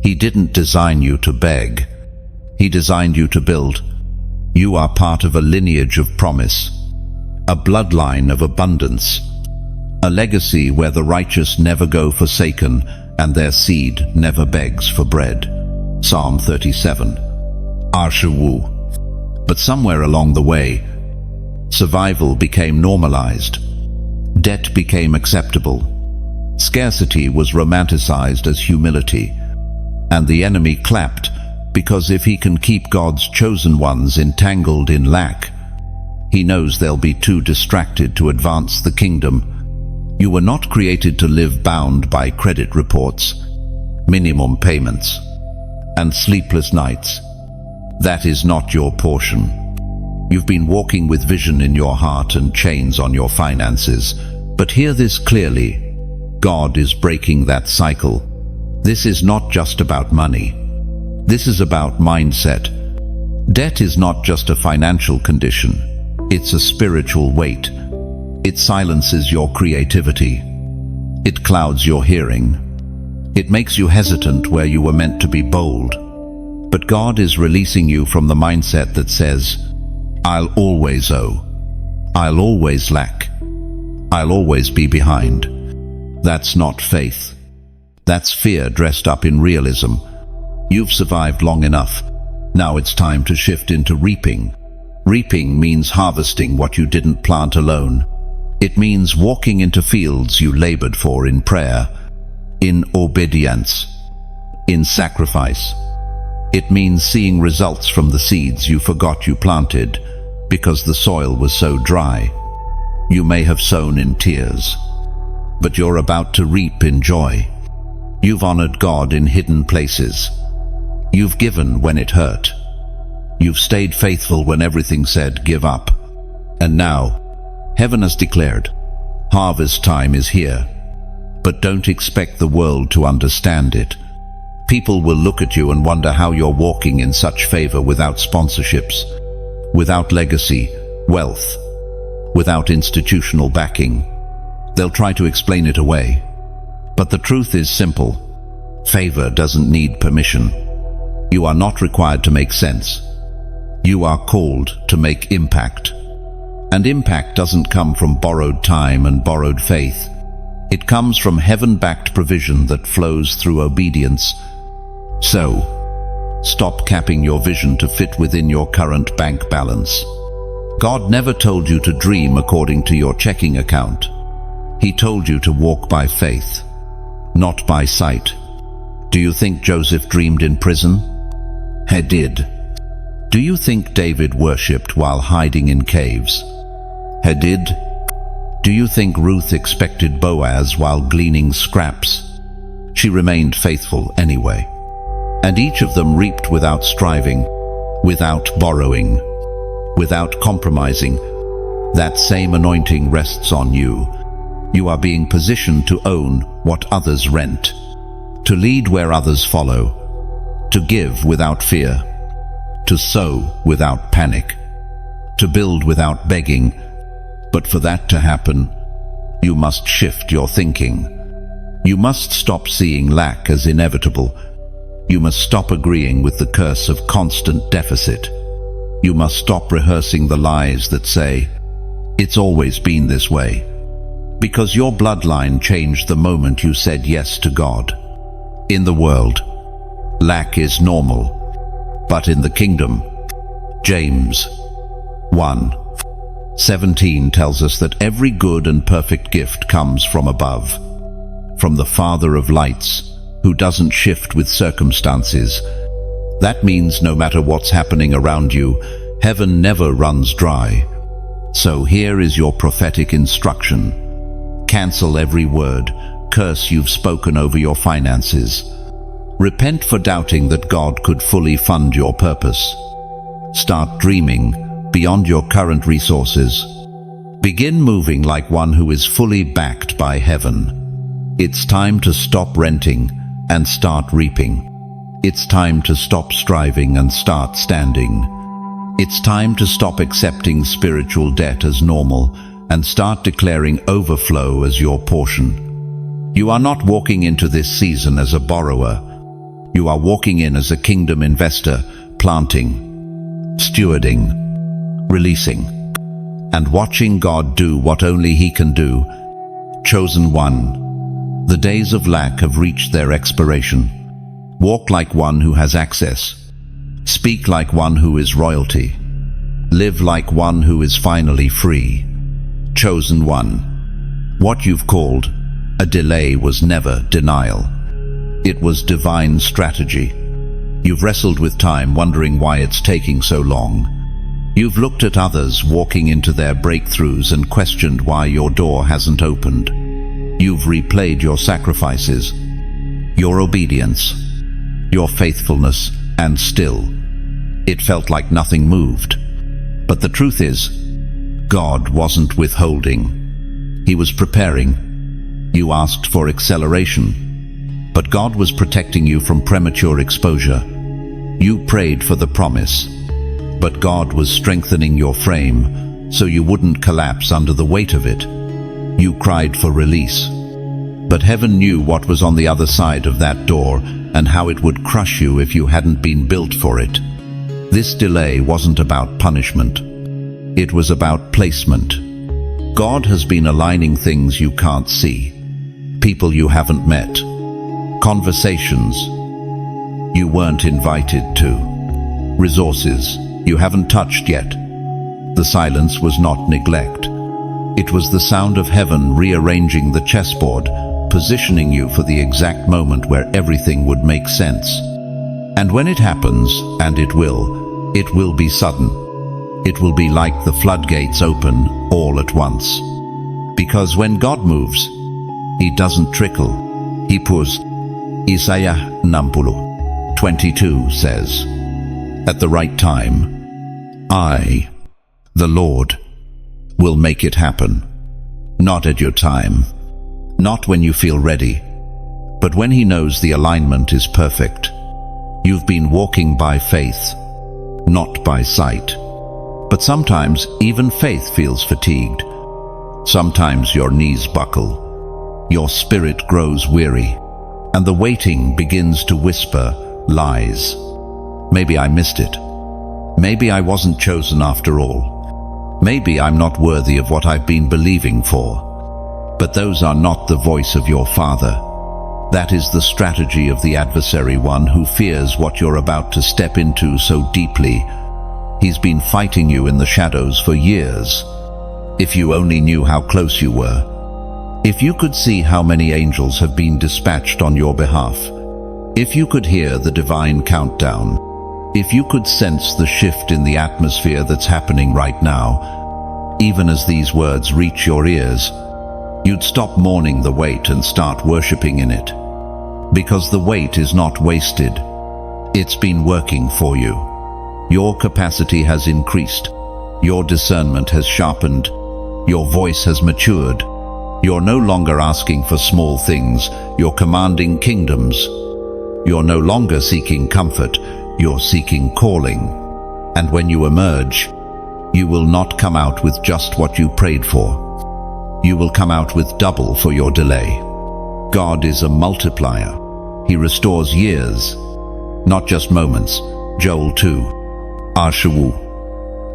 He didn't design you to beg. He designed you to build. You are part of a lineage of promise, a bloodline of abundance, a legacy where the righteous never go forsaken and their seed never begs for bread. Psalm 37. Arshawu. But somewhere along the way, survival became normalized. Debt became acceptable. Scarcity was romanticized as humility. And the enemy clapped, because if he can keep God's chosen ones entangled in lack, he knows they'll be too distracted to advance the kingdom. You were not created to live bound by credit reports, minimum payments, and sleepless nights. That is not your portion. You've been walking with vision in your heart and chains on your finances. But hear this clearly. God is breaking that cycle. This is not just about money. This is about mindset. Debt is not just a financial condition. It's a spiritual weight. It silences your creativity. It clouds your hearing. It makes you hesitant where you were meant to be bold. But God is releasing you from the mindset that says, I'll always owe. I'll always lack. I'll always be behind. That's not faith. That's fear dressed up in realism. You've survived long enough. Now it's time to shift into reaping. Reaping means harvesting what you didn't plant alone. It means walking into fields you labored for in prayer, in obedience, in sacrifice. It means seeing results from the seeds you forgot you planted because the soil was so dry. You may have sown in tears, but you're about to reap in joy. You've honored God in hidden places. You've given when it hurt. You've stayed faithful when everything said give up. And now, heaven has declared, harvest time is here. But don't expect the world to understand it. People will look at you and wonder how you're walking in such favor without sponsorships, without legacy, wealth, without institutional backing. They'll try to explain it away. But the truth is simple. Favor doesn't need permission. You are not required to make sense. You are called to make impact. And impact doesn't come from borrowed time and borrowed faith. It comes from heaven-backed provision that flows through obedience. So, stop capping your vision to fit within your current bank balance. God never told you to dream according to your checking account. He told you to walk by faith, not by sight. Do you think Joseph dreamed in prison? He did. Do you think David worshipped while hiding in caves? He did. Do you think Ruth expected Boaz while gleaning scraps? She remained faithful anyway. And each of them reaped without striving, without borrowing, without compromising. That same anointing rests on you. You are being positioned to own what others rent, to lead where others follow, to give without fear, to sow without panic, to build without begging. But for that to happen, you must shift your thinking. You must stop seeing lack as inevitable. You must stop agreeing with the curse of constant deficit. You must stop rehearsing the lies that say, it's always been this way. Because your bloodline changed the moment you said yes to God. In the world, lack is normal. But in the kingdom, James 1:17 tells us that every good and perfect gift comes from above, from the Father of lights, who doesn't shift with circumstances. That means no matter what's happening around you, heaven never runs dry. So here is your prophetic instruction. Cancel every word, curse you've spoken over your finances. Repent for doubting that God could fully fund your purpose. Start dreaming beyond your current resources. Begin moving like one who is fully backed by heaven. It's time to stop renting and start reaping. It's time to stop striving and start standing. It's time to stop accepting spiritual debt as normal and start declaring overflow as your portion. You are not walking into this season as a borrower. You are walking in as a kingdom investor, planting, stewarding, releasing, and watching God do what only He can do. Chosen one. The days of lack have reached their expiration. Walk like one who has access. Speak like one who is royalty. Live like one who is finally free. Chosen one. What you've called a delay was never denial. It was divine strategy. You've wrestled with time, wondering why it's taking so long. You've looked at others walking into their breakthroughs and questioned why your door hasn't opened. You've replayed your sacrifices, your obedience, your faithfulness, and still, it felt like nothing moved. But the truth is, God wasn't withholding. He was preparing. You asked for acceleration, but God was protecting you from premature exposure. You prayed for the promise, but God was strengthening your frame so you wouldn't collapse under the weight of it. You cried for release. But heaven knew what was on the other side of that door and how it would crush you if you hadn't been built for it. This delay wasn't about punishment. It was about placement. God has been aligning things you can't see. People you haven't met. Conversations you weren't invited to. Resources you haven't touched yet. The silence was not neglect. It was the sound of heaven rearranging the chessboard, positioning you for the exact moment where everything would make sense. And when it happens, and it will be sudden. It will be like the floodgates open all at once. Because when God moves, He doesn't trickle, He pours. Isaiah 60:22 says, "At the right time, I, the Lord, will make it happen. Not at your time, not when you feel ready, but when He knows the alignment is perfect." You've been walking by faith, not by sight. But sometimes even faith feels fatigued. Sometimes your knees buckle, your spirit grows weary, and the waiting begins to whisper lies. Maybe I missed it. Maybe I wasn't chosen after all. Maybe I'm not worthy of what I've been believing for. But those are not the voice of your Father. That is the strategy of the adversary, one who fears what you're about to step into so deeply. He's been fighting you in the shadows for years. If you only knew how close you were. If you could see how many angels have been dispatched on your behalf. If you could hear the divine countdown. If you could sense the shift in the atmosphere that's happening right now, even as these words reach your ears, you'd stop mourning the wait and start worshiping in it. Because the wait is not wasted. It's been working for you. Your capacity has increased. Your discernment has sharpened. Your voice has matured. You're no longer asking for small things. You're commanding kingdoms. You're no longer seeking comfort. You're seeking calling. And when you emerge, you will not come out with just what you prayed for. You will come out with double for your delay. God is a multiplier. He restores years, not just moments. Joel 2. Arshawu.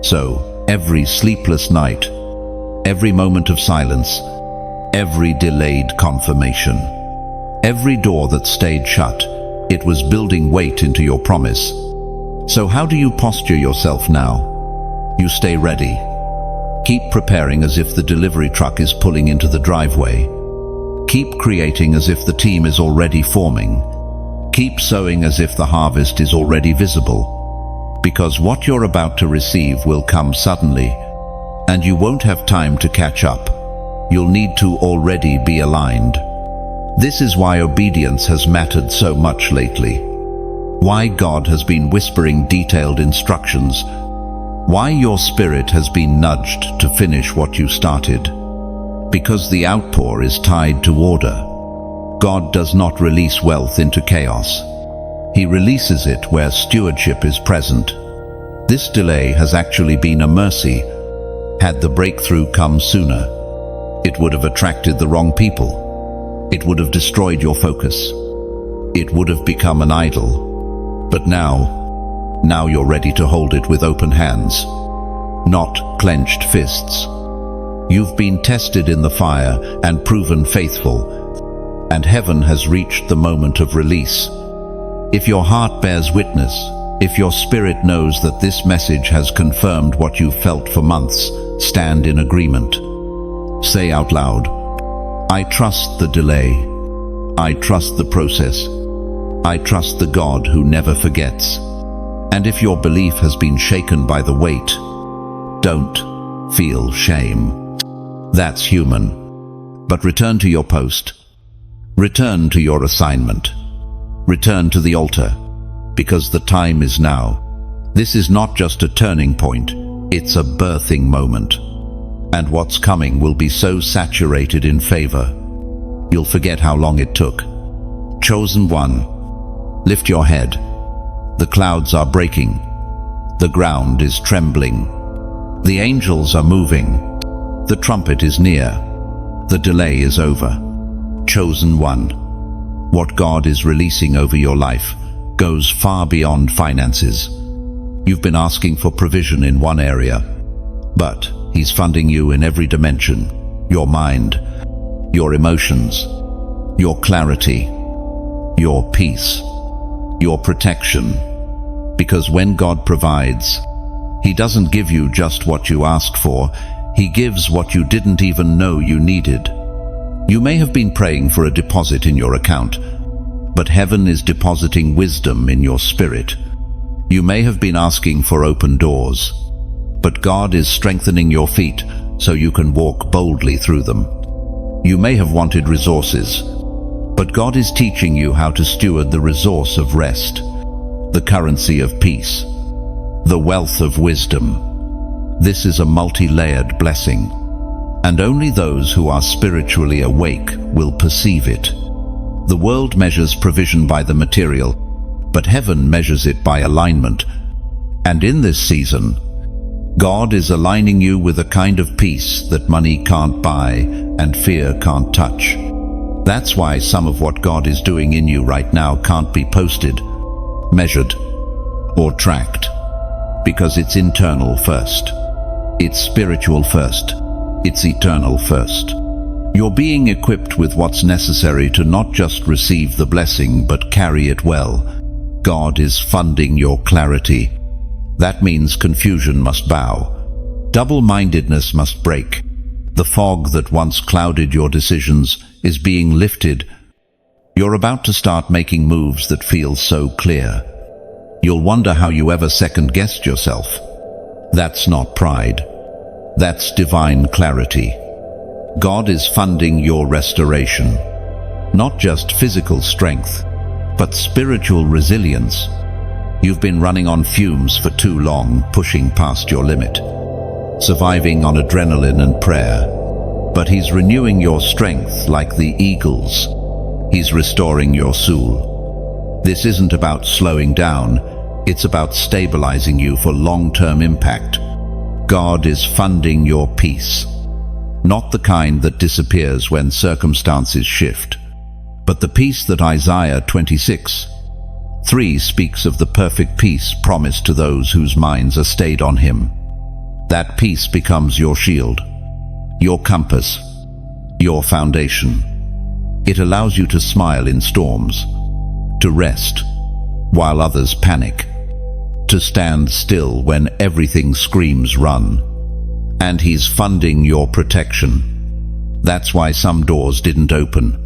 So, every sleepless night, every moment of silence, every delayed confirmation, every door that stayed shut, it was building weight into your promise. So how do you posture yourself now? You stay ready. Keep preparing as if the delivery truck is pulling into the driveway. Keep creating as if the team is already forming. Keep sowing as if the harvest is already visible. Because what you're about to receive will come suddenly, and you won't have time to catch up. You'll need to already be aligned. This is why obedience has mattered so much lately. Why God has been whispering detailed instructions. Why your spirit has been nudged to finish what you started. Because the outpour is tied to order. God does not release wealth into chaos. He releases it where stewardship is present. This delay has actually been a mercy. Had the breakthrough come sooner, it would have attracted the wrong people. It would have destroyed your focus. It would have become an idol. But now you're ready to hold it with open hands, not clenched fists. You've been tested in the fire and proven faithful, and heaven has reached the moment of release. If your heart bears witness, if your spirit knows that this message has confirmed what you've felt for months, stand in agreement. Say out loud, I trust the delay. I trust the process. I trust the God who never forgets. And if your belief has been shaken by the weight, don't feel shame. That's human. But return to your post. Return to your assignment. Return to the altar, because the time is now. This is not just a turning point, it's a birthing moment. And what's coming will be so saturated in favor, you'll forget how long it took. Chosen one, lift your head. The clouds are breaking. The ground is trembling. The angels are moving. The trumpet is near. The delay is over. Chosen one. What God is releasing over your life goes far beyond finances. You've been asking for provision in one area, but He's funding you in every dimension. Your mind, your emotions, your clarity, your peace, your protection. Because when God provides, He doesn't give you just what you asked for. He gives what you didn't even know you needed. You may have been praying for a deposit in your account, but heaven is depositing wisdom in your spirit. You may have been asking for open doors, but God is strengthening your feet so you can walk boldly through them. You may have wanted resources, but God is teaching you how to steward the resource of rest, the currency of peace, the wealth of wisdom. This is a multi-layered blessing, and only those who are spiritually awake will perceive it. The world measures provision by the material, but heaven measures it by alignment. And in this season, God is aligning you with a kind of peace that money can't buy and fear can't touch. That's why some of what God is doing in you right now can't be posted, measured, or tracked, because it's internal first. It's spiritual first. It's eternal first. You're being equipped with what's necessary to not just receive the blessing, but carry it well. God is funding your clarity. That means confusion must bow. Double-mindedness must break. The fog that once clouded your decisions is being lifted. You're about to start making moves that feel so clear. You'll wonder how you ever second-guessed yourself. That's not pride. That's divine clarity. God is funding your restoration. Not just physical strength, but spiritual resilience. You've been running on fumes for too long, pushing past your limit, surviving on adrenaline and prayer. But He's renewing your strength like the eagles. He's restoring your soul. This isn't about slowing down, it's about stabilizing you for long-term impact. God is funding your peace. Not the kind that disappears when circumstances shift, but the peace that Isaiah 26:3 speaks of, the perfect peace promised to those whose minds are stayed on Him. That peace becomes your shield, your compass, your foundation. It allows you to smile in storms, to rest while others panic, to stand still when everything screams run. And He's funding your protection. That's why some doors didn't open.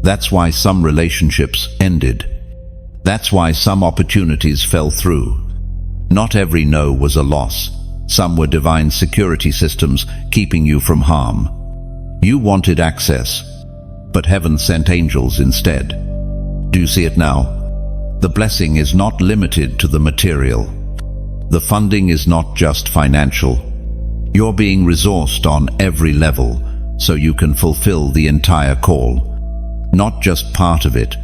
That's why some relationships ended. That's why some opportunities fell through. Not every no was a loss. Some were divine security systems keeping you from harm. You wanted access, but heaven sent angels instead. Do you see it now? The blessing is not limited to the material. The funding is not just financial. You're being resourced on every level so you can fulfill the entire call, not just part of it,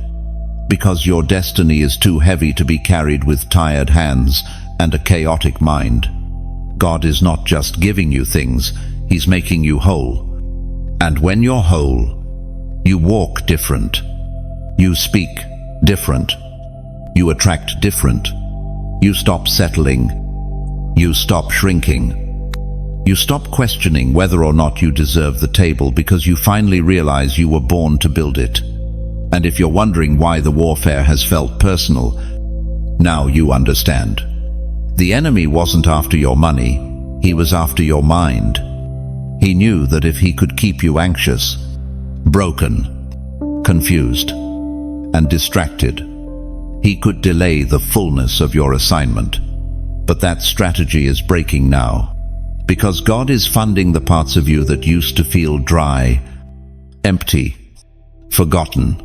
because your destiny is too heavy to be carried with tired hands and a chaotic mind. God is not just giving you things, He's making you whole. And when you're whole, you walk different. You speak different. You attract different. You stop settling. You stop shrinking. You stop questioning whether or not you deserve the table because you finally realize you were born to build it. And if you're wondering why the warfare has felt personal, now you understand. The enemy wasn't after your money, he was after your mind. He knew that if he could keep you anxious, broken, confused, and distracted, he could delay the fullness of your assignment. But that strategy is breaking now, because God is funding the parts of you that used to feel dry, empty, forgotten.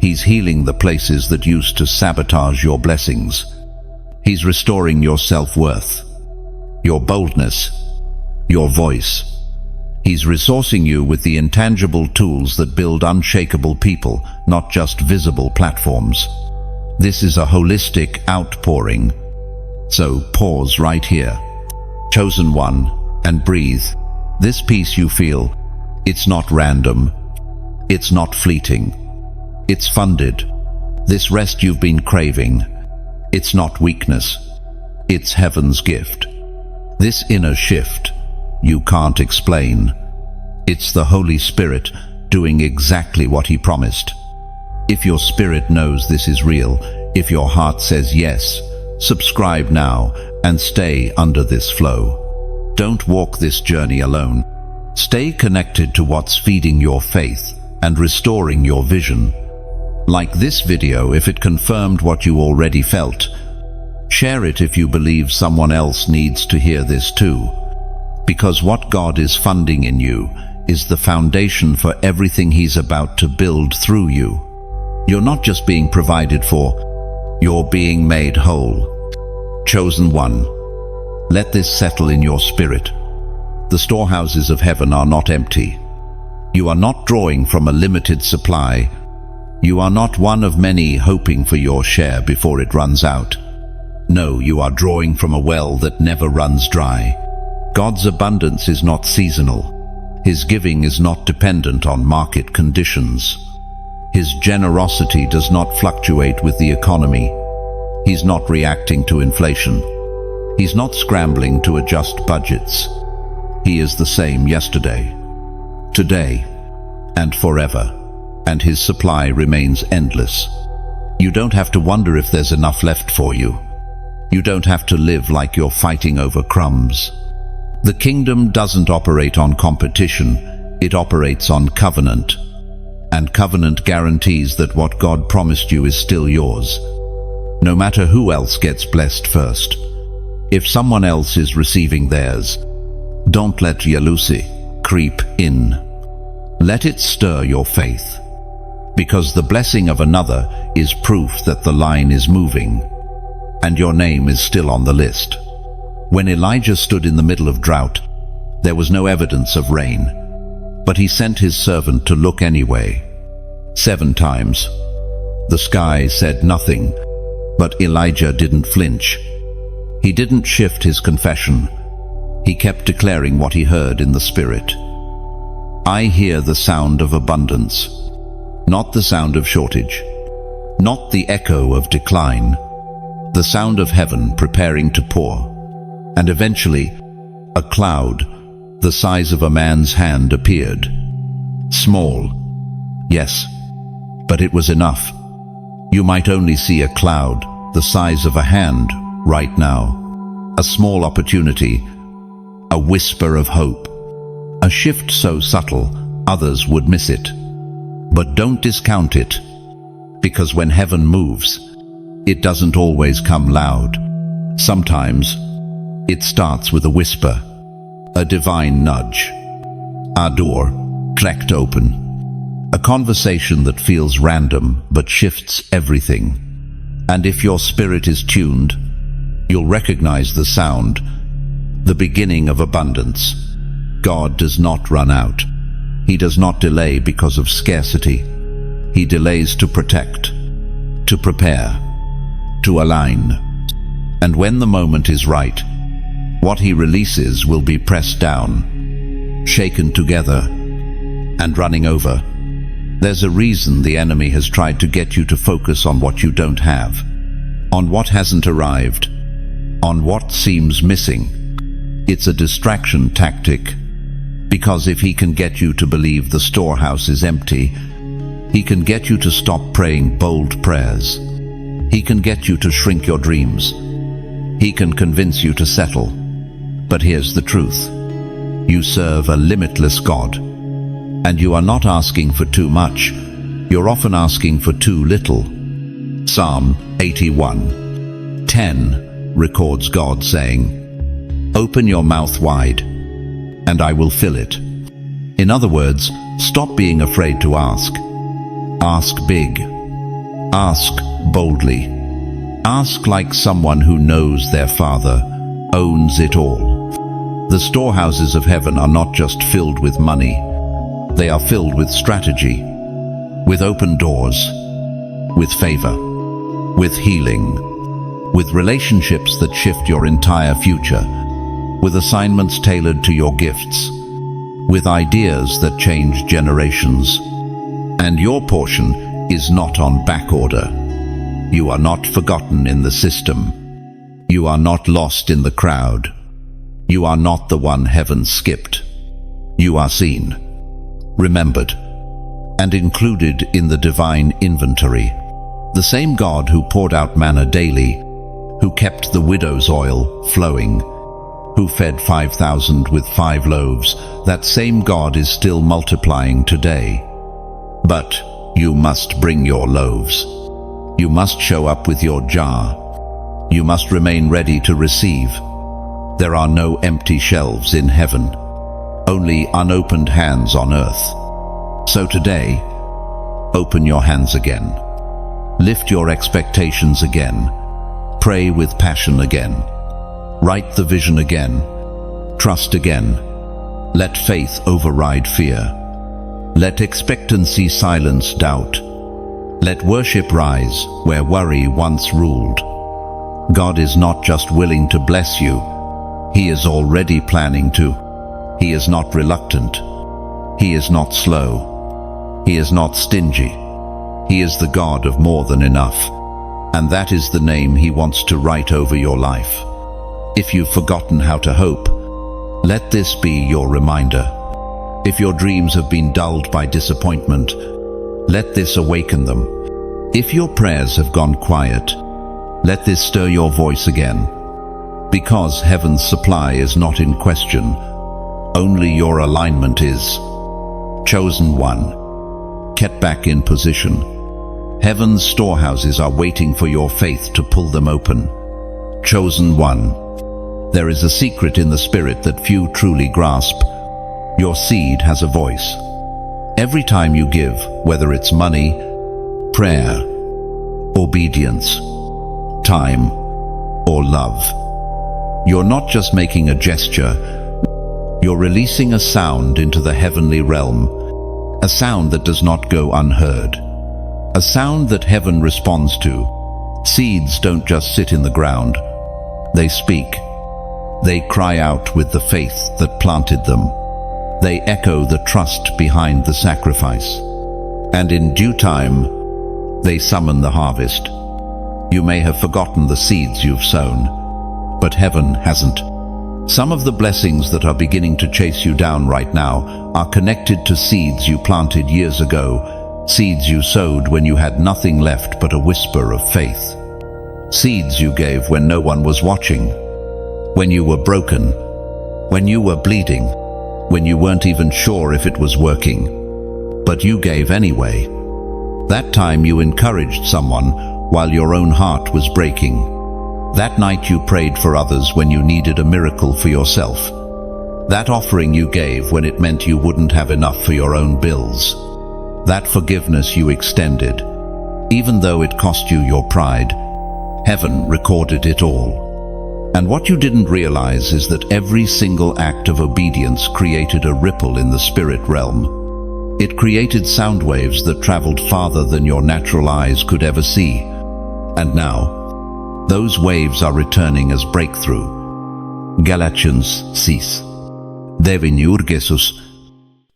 He's healing the places that used to sabotage your blessings. He's restoring your self-worth, your boldness, your voice. He's resourcing you with the intangible tools that build unshakable people, not just visible platforms. This is a holistic outpouring. So pause right here. Chosen one, and breathe. This peace you feel, it's not random. It's not fleeting. It's funded. This rest you've been craving, it's not weakness. It's heaven's gift. This inner shift, you can't explain. It's the Holy Spirit doing exactly what He promised. If your spirit knows this is real, if your heart says yes, subscribe now and stay under this flow. Don't walk this journey alone. Stay connected to what's feeding your faith and restoring your vision. Like this video if it confirmed what you already felt. Share it if you believe someone else needs to hear this too. Because what God is funding in you is the foundation for everything He's about to build through you. You're not just being provided for, you're being made whole. Chosen one, let this settle in your spirit. The storehouses of heaven are not empty. You are not drawing from a limited supply. You are not one of many hoping for your share before it runs out. No, you are drawing from a well that never runs dry. God's abundance is not seasonal. His giving is not dependent on market conditions. His generosity does not fluctuate with the economy. He's not reacting to inflation. He's not scrambling to adjust budgets. He is the same yesterday, today, and forever, and His supply remains endless. You don't have to wonder if there's enough left for you. You don't have to live like you're fighting over crumbs. The kingdom doesn't operate on competition, it operates on covenant. And covenant guarantees that what God promised you is still yours, no matter who else gets blessed first. If someone else is receiving theirs, don't let jealousy creep in. Let it stir your faith, because the blessing of another is proof that the line is moving, and your name is still on the list. When Elijah stood in the middle of drought, there was no evidence of rain, but he sent his servant to look anyway. 7 times. The sky said nothing, but Elijah didn't flinch. He didn't shift his confession. He kept declaring what he heard in the Spirit. I hear the sound of abundance, not the sound of shortage, not the echo of decline, the sound of heaven preparing to pour. And eventually, a cloud, the size of a man's hand, appeared. Small, yes, but it was enough. You might only see a cloud the size of a hand right now. A small opportunity, a whisper of hope, a shift so subtle others would miss it. But don't discount it, because when heaven moves, it doesn't always come loud. Sometimes it starts with a whisper, a divine nudge. A door cracked open, a conversation that feels random but shifts everything. And if your spirit is tuned, you'll recognize the sound, the beginning of abundance. God does not run out. He does not delay because of scarcity. He delays to protect, to prepare, to align. And when the moment is right, what He releases will be pressed down, shaken together, and running over. There's a reason the enemy has tried to get you to focus on what you don't have, on what hasn't arrived, on what seems missing. It's a distraction tactic, because if he can get you to believe the storehouse is empty, he can get you to stop praying bold prayers. He can get you to shrink your dreams. He can convince you to settle. But here's the truth. You serve a limitless God, and you are not asking for too much. You're often asking for too little. Psalm 81:10 records God saying, "Open your mouth wide, and I will fill it." In other words, stop being afraid to ask. Ask big. Ask boldly. Ask like someone who knows their Father owns it all. The storehouses of heaven are not just filled with money. They are filled with strategy, with open doors, with favor, with healing, with relationships that shift your entire future, with assignments tailored to your gifts, with ideas that change generations. And your portion is not on back order. You are not forgotten in the system. You are not lost in the crowd. You are not the one heaven skipped. You are seen, remembered, and included in the divine inventory. The same God who poured out manna daily, who kept the widow's oil flowing, who fed 5,000 with 5 loaves, that same God is still multiplying today. But you must bring your loaves. You must show up with your jar. You must remain ready to receive. There are no empty shelves in heaven, only unopened hands on earth. So today, open your hands again. Lift your expectations again. Pray with passion again. Write the vision again. Trust again. Let faith override fear. Let expectancy silence doubt. Let worship rise where worry once ruled. God is not just willing to bless you, He is already planning to. He is not reluctant. He is not slow. He is not stingy. He is the God of more than enough. And that is the name He wants to write over your life. If you've forgotten how to hope, let this be your reminder. If your dreams have been dulled by disappointment, let this awaken them. If your prayers have gone quiet, let this stir your voice again. Because heaven's supply is not in question, only your alignment is. Chosen one, get back in position. Heaven's storehouses are waiting for your faith to pull them open. Chosen one, there is a secret in the Spirit that few truly grasp. Your seed has a voice. Every time you give, whether it's money, prayer, obedience, time, or love, you're not just making a gesture, you're releasing a sound into the heavenly realm, a sound that does not go unheard, a sound that heaven responds to. Seeds don't just sit in the ground, they speak. They cry out with the faith that planted them. They echo the trust behind the sacrifice. And in due time, they summon the harvest. You may have forgotten the seeds you've sown, but heaven hasn't. Some of the blessings that are beginning to chase you down right now are connected to seeds you planted years ago, seeds you sowed when you had nothing left but a whisper of faith. Seeds you gave when no one was watching, when you were broken, when you were bleeding, when you weren't even sure if it was working. But you gave anyway. That time you encouraged someone while your own heart was breaking. That night you prayed for others when you needed a miracle for yourself. That offering you gave when it meant you wouldn't have enough for your own bills. That forgiveness you extended, even though it cost you your pride. Heaven recorded it all. And what you didn't realize is that every single act of obedience created a ripple in the spirit realm. It created sound waves that traveled farther than your natural eyes could ever see. And now, those waves are returning as breakthrough. Galatians 6.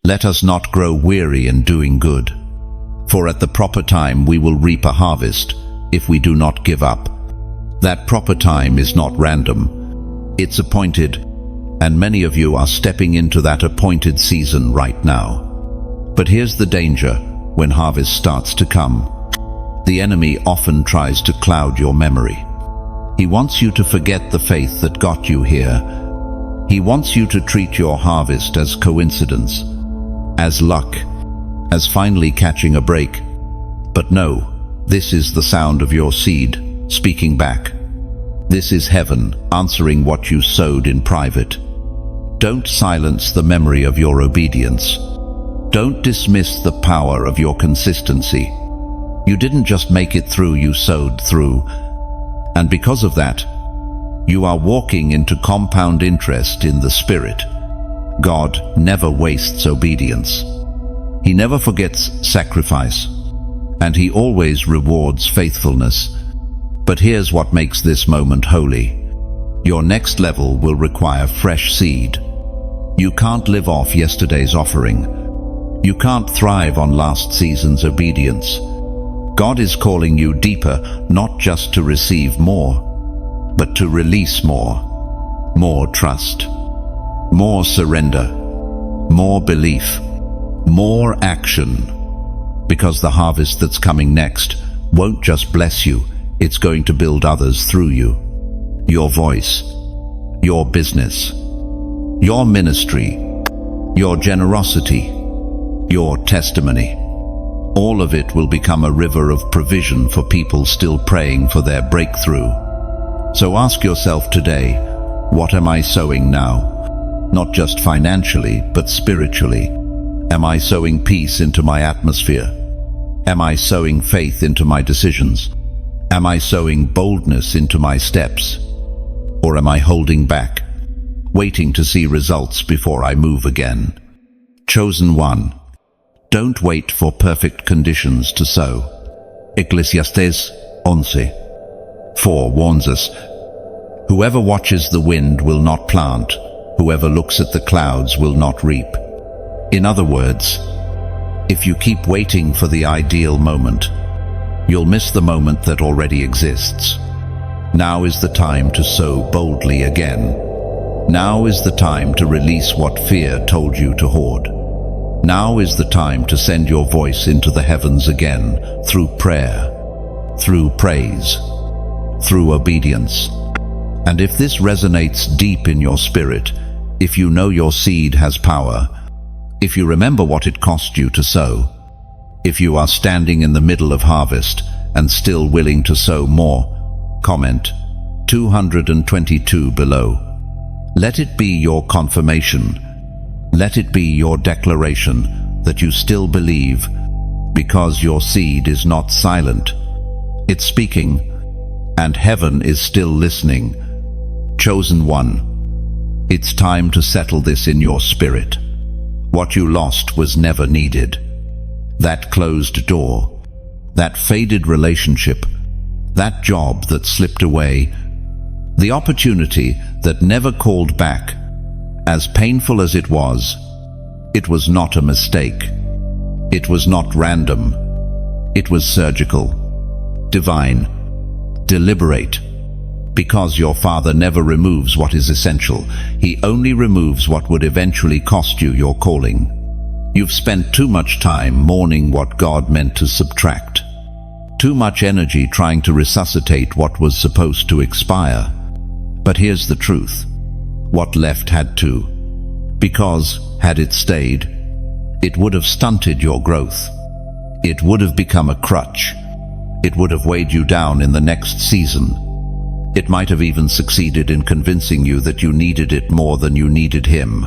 Let us not grow weary in doing good, for at the proper time we will reap a harvest if we do not give up. That proper time is not random. It's appointed, and many of you are stepping into that appointed season right now. But here's the danger when harvest starts to come. The enemy often tries to cloud your memory. He wants you to forget the faith that got you here. He wants you to treat your harvest as coincidence, as luck, as finally catching a break. But no, this is the sound of your seed speaking back. This is heaven answering what you sowed in private. Don't silence the memory of your obedience. Don't dismiss the power of your consistency. You didn't just make it through, you sowed through. And because of that, you are walking into compound interest in the Spirit. God never wastes obedience. He never forgets sacrifice, and He always rewards faithfulness. But here's what makes this moment holy. Your next level will require fresh seed. You can't live off yesterday's offering. You can't thrive on last season's obedience. God is calling you deeper, not just to receive more, but to release more. More trust, more surrender, more belief, more action. Because the harvest that's coming next won't just bless you, it's going to build others through you. Your voice, your business, your ministry, your generosity, your testimony. All of it will become a river of provision for people still praying for their breakthrough. So ask yourself today, what am I sowing now? Not just financially, but spiritually. Am I sowing peace into my atmosphere? Am I sowing faith into my decisions? Am I sowing boldness into my steps? Or am I holding back, waiting to see results before I move again? Chosen one, don't wait for perfect conditions to sow. Ecclesiastes 11:4 warns us, whoever watches the wind will not plant, whoever looks at the clouds will not reap. In other words, if you keep waiting for the ideal moment, you'll miss the moment that already exists. Now is the time to sow boldly again. Now is the time to release what fear told you to hoard. Now is the time to send your voice into the heavens again, through prayer, through praise, through obedience. And if this resonates deep in your spirit, if you know your seed has power, if you remember what it cost you to sow, if you are standing in the middle of harvest and still willing to sow more, comment 222 below. Let it be your confirmation. Let it be your declaration that you still believe, because your seed is not silent. It's speaking, and heaven is still listening. Chosen one, it's time to settle this in your spirit. What you lost was never needed. That closed door, that faded relationship, that job that slipped away, the opportunity that never called back, as painful as it was not a mistake. It was not random. It was surgical, divine, deliberate. Because your Father never removes what is essential, He only removes what would eventually cost you your calling. You've spent too much time mourning what God meant to subtract. Too much energy trying to resuscitate what was supposed to expire. But here's the truth. What left had to. Because, had it stayed, it would have stunted your growth. It would have become a crutch. It would have weighed you down in the next season. It might have even succeeded in convincing you that you needed it more than you needed Him.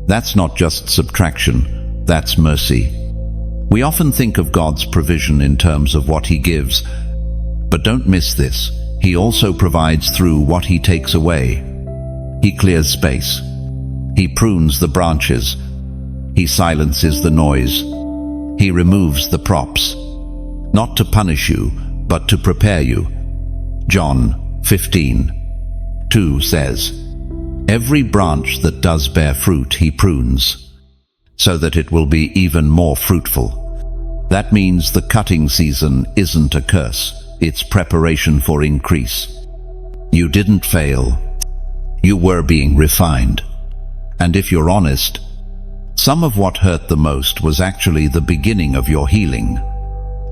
That's not just subtraction, that's mercy. We often think of God's provision in terms of what He gives, but don't miss this. He also provides through what He takes away. He clears space. He prunes the branches. He silences the noise. He removes the props. Not to punish you, but to prepare you. John 15:2 says, "Every branch that does bear fruit He prunes, so that it will be even more fruitful." That means the cutting season isn't a curse, it's preparation for increase. You didn't fail. You were being refined. And if you're honest, some of what hurt the most was actually the beginning of your healing.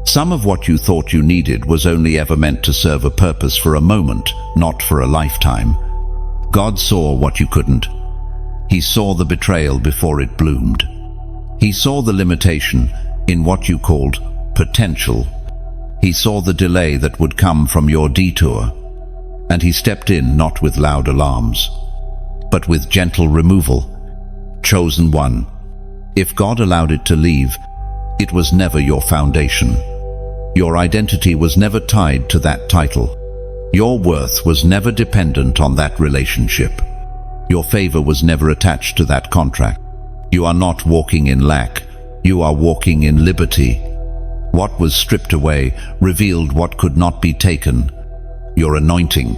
Some of what you thought you needed was only ever meant to serve a purpose for a moment, not for a lifetime. God saw what you couldn't. He saw the betrayal before it bloomed. He saw the limitation in what you called potential. He saw the delay that would come from your detour. And He stepped in not with loud alarms, but with gentle removal. Chosen one, if God allowed it to leave, it was never your foundation. Your identity was never tied to that title. Your worth was never dependent on that relationship. Your favor was never attached to that contract. You are not walking in lack. You are walking in liberty. What was stripped away revealed what could not be taken. Your anointing,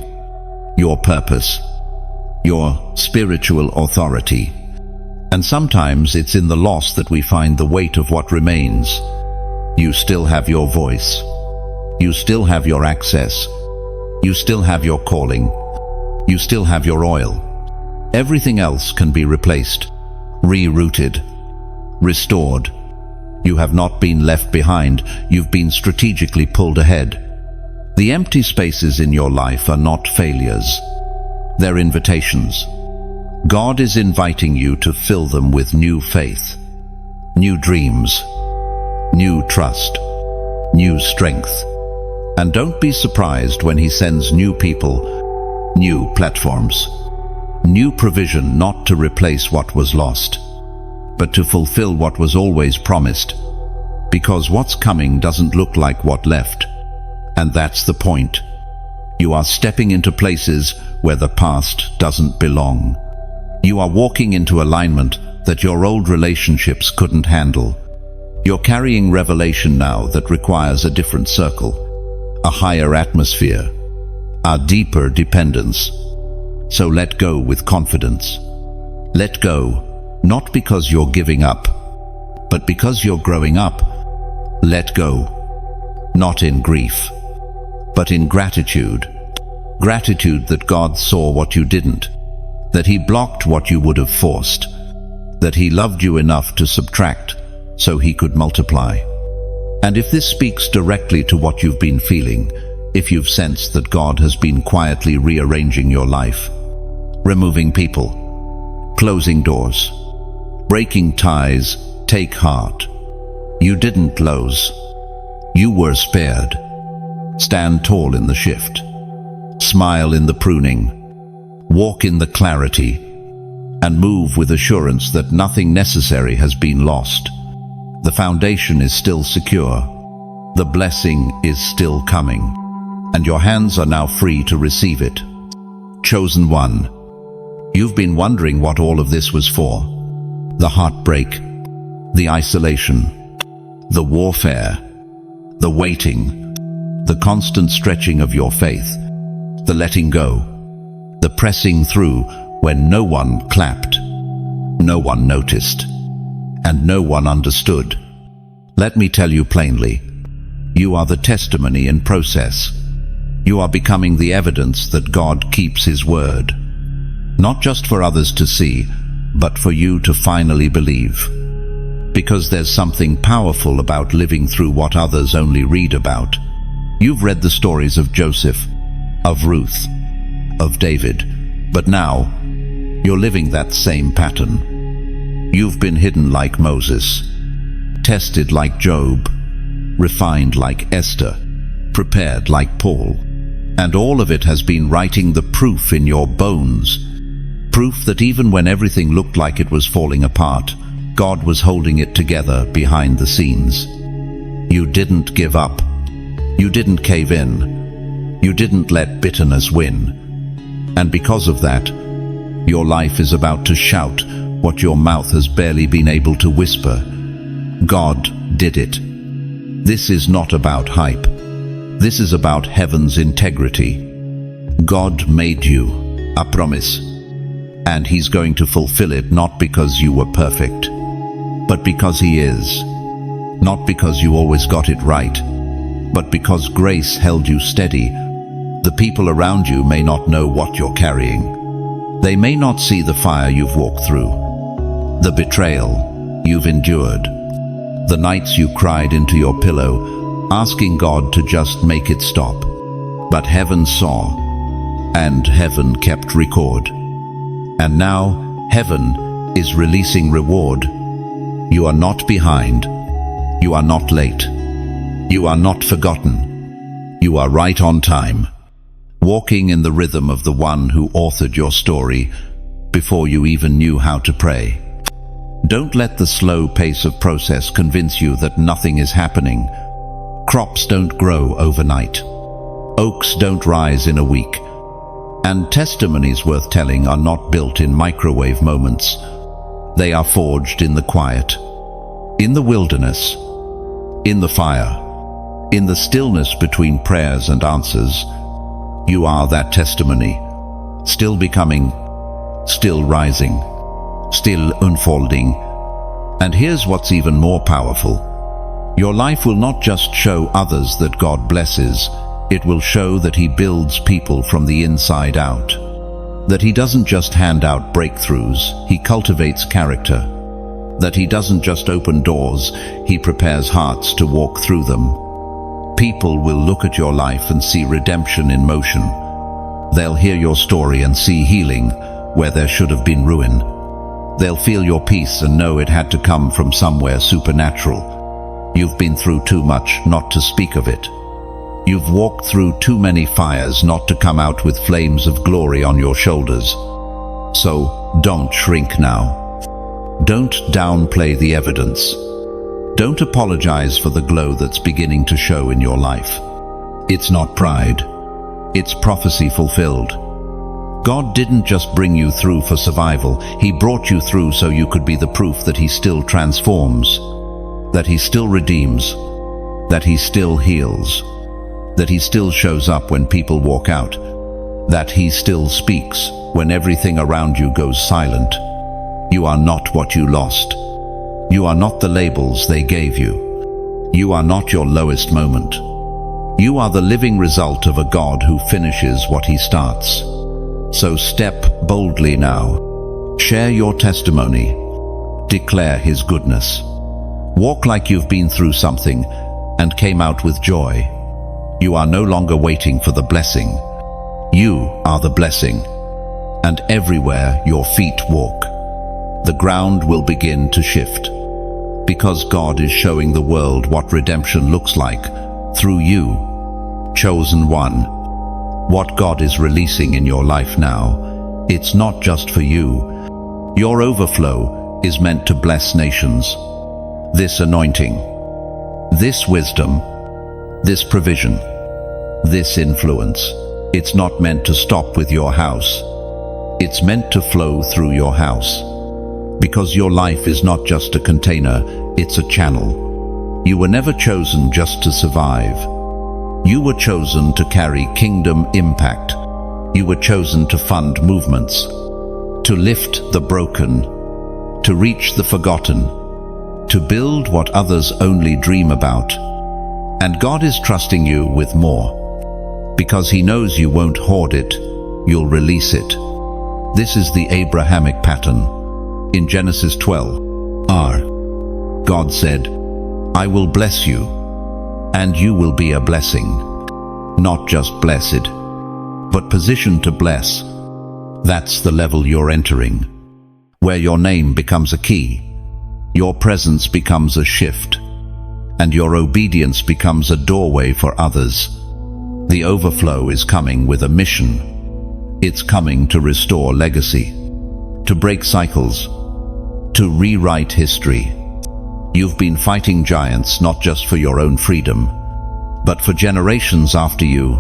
your purpose, your spiritual authority. And sometimes it's in the loss that we find the weight of what remains. You still have your voice. You still have your access. You still have your calling. You still have your oil. Everything else can be replaced, rerouted, restored. You have not been left behind. You've been strategically pulled ahead. The empty spaces in your life are not failures. They're invitations. God is inviting you to fill them with new faith, new dreams, new trust, new strength. And don't be surprised when He sends new people, new platforms, new provision, not to replace what was lost, but to fulfill what was always promised. Because what's coming doesn't look like what left. And that's the point. You are stepping into places where the past doesn't belong. You are walking into alignment that your old relationships couldn't handle. You're carrying revelation now that requires a different circle, a higher atmosphere, a deeper dependence. So let go with confidence. Let go, not because you're giving up, but because you're growing up. Let go, not in grief, but in gratitude. Gratitude that God saw what you didn't, that He blocked what you would have forced, that He loved you enough to subtract so He could multiply. And if this speaks directly to what you've been feeling, if you've sensed that God has been quietly rearranging your life, removing people, closing doors, breaking ties, take heart. You didn't lose. You were spared. Stand tall in the shift. Smile in the pruning. Walk in the clarity. And move with assurance that nothing necessary has been lost. The foundation is still secure. The blessing is still coming. And your hands are now free to receive it. Chosen one. You've been wondering what all of this was for. The heartbreak, the isolation, the warfare, the waiting, the constant stretching of your faith, the letting go, the pressing through when no one clapped, no one noticed, and no one understood. Let me tell you plainly, you are the testimony in process. You are becoming the evidence that God keeps His word. Not just for others to see, but for you to finally believe. Because there's something powerful about living through what others only read about. You've read the stories of Joseph, of Ruth, of David, but now you're living that same pattern. You've been hidden like Moses, tested like Job, refined like Esther, prepared like Paul, and all of it has been writing the proof in your bones. Proof that even when everything looked like it was falling apart, God was holding it together behind the scenes. You didn't give up. You didn't cave in. You didn't let bitterness win. And because of that, your life is about to shout what your mouth has barely been able to whisper. God did it. This is not about hype. This is about heaven's integrity. God made you a promise. And He's going to fulfill it, not because you were perfect, but because He is. Not because you always got it right, but because grace held you steady. The people around you may not know what you're carrying. They may not see the fire you've walked through, the betrayal you've endured, the nights you cried into your pillow, asking God to just make it stop. But heaven saw, and heaven kept record. And now, heaven is releasing reward. You are not behind. You are not late. You are not forgotten. You are right on time, walking in the rhythm of the one who authored your story before you even knew how to pray. Don't let the slow pace of process convince you that nothing is happening. Crops don't grow overnight. Oaks don't rise in a week. And testimonies worth telling are not built in microwave moments. They are forged in the quiet, in the wilderness, in the fire, in the stillness between prayers and answers. You are that testimony, still becoming, still rising, still unfolding. And here's what's even more powerful. Your life will not just show others that God blesses, it will show that He builds people from the inside out. That He doesn't just hand out breakthroughs, He cultivates character. That He doesn't just open doors, He prepares hearts to walk through them. People will look at your life and see redemption in motion. They'll hear your story and see healing where there should have been ruin. They'll feel your peace and know it had to come from somewhere supernatural. You've been through too much not to speak of it. You've walked through too many fires not to come out with flames of glory on your shoulders. So don't shrink now. Don't downplay the evidence. Don't apologize for the glow that's beginning to show in your life. It's not pride. It's prophecy fulfilled. God didn't just bring you through for survival. He brought you through so you could be the proof that He still transforms, that He still redeems, that He still heals, that He still shows up when people walk out, that He still speaks when everything around you goes silent. You are not what you lost. You are not the labels they gave you. You are not your lowest moment. You are the living result of a God who finishes what He starts. So step boldly now. Share your testimony. Declare His goodness. Walk like you've been through something and came out with joy. You are no longer waiting for the blessing. You are the blessing. And everywhere your feet walk, the ground will begin to shift. Because God is showing the world what redemption looks like through you, chosen one. What God is releasing in your life now, it's not just for you. Your overflow is meant to bless nations. This anointing, this wisdom, this provision, this influence, it's not meant to stop with your house. It's meant to flow through your house. Because your life is not just a container, it's a channel. You were never chosen just to survive. You were chosen to carry kingdom impact. You were chosen to fund movements, to lift the broken, to reach the forgotten, to build what others only dream about. And God is trusting you with more, because He knows you won't hoard it, you'll release it. This is the Abrahamic pattern. In Genesis 12, God said, "I will bless you, and you will be a blessing." Not just blessed, but positioned to bless. That's the level you're entering, where your name becomes a key, your presence becomes a shift, and your obedience becomes a doorway for others. The overflow is coming with a mission. It's coming to restore legacy, to break cycles, to rewrite history. You've been fighting giants not just for your own freedom, but for generations after you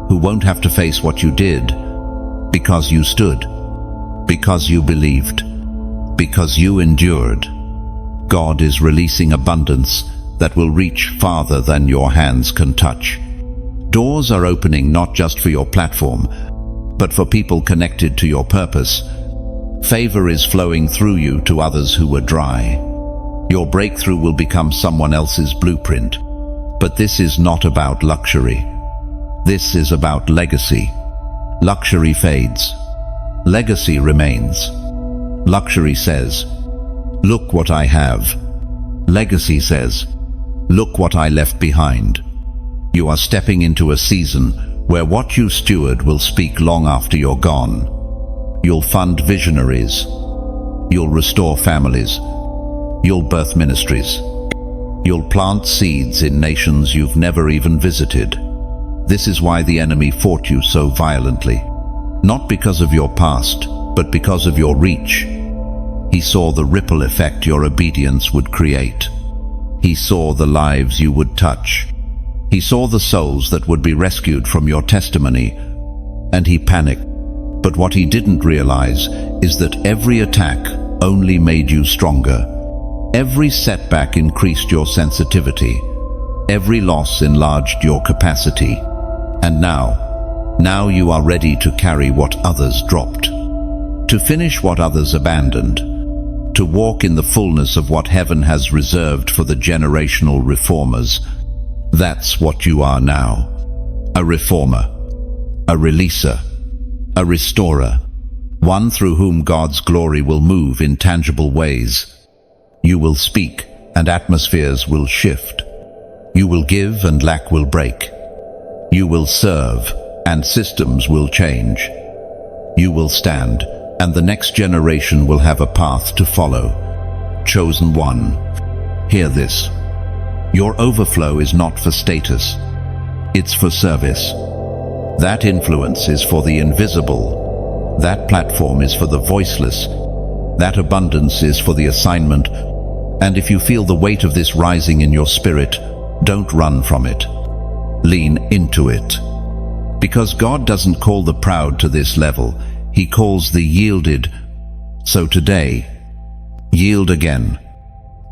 who won't have to face what you did, because you stood, because you believed, because you endured. God is releasing abundance that will reach farther than your hands can touch. Doors are opening not just for your platform, but for people connected to your purpose. Favor is flowing through you to others who were dry. Your breakthrough will become someone else's blueprint. But this is not about luxury. This is about legacy. Luxury fades. Legacy remains. Luxury says, "Look what I have." Legacy says, "Look what I left behind." You are stepping into a season where what you steward will speak long after you're gone. You'll fund visionaries. You'll restore families. You'll birth ministries. You'll plant seeds in nations you've never even visited. This is why the enemy fought you so violently. Not because of your past, but because of your reach. He saw the ripple effect your obedience would create. He saw the lives you would touch. He saw the souls that would be rescued from your testimony, and he panicked. But what he didn't realize is that every attack only made you stronger. Every setback increased your sensitivity. Every loss enlarged your capacity. And now, Now you are ready to carry what others dropped, to finish what others abandoned, to walk in the fullness of what heaven has reserved for the generational reformers. That's what you are now. A reformer, a releaser, a restorer, one through whom God's glory will move in tangible ways. You will speak, and atmospheres will shift. You will give, and lack will break. You will serve, and systems will change. You will stand, and the next generation will have a path to follow. Chosen one, hear this. Your overflow is not for status. It's for service. That influence is for the invisible. That platform is for the voiceless. That abundance is for the assignment. And if you feel the weight of this rising in your spirit, don't run from it. Lean into it. Because God doesn't call the proud to this level, He calls the yielded. So today, yield again.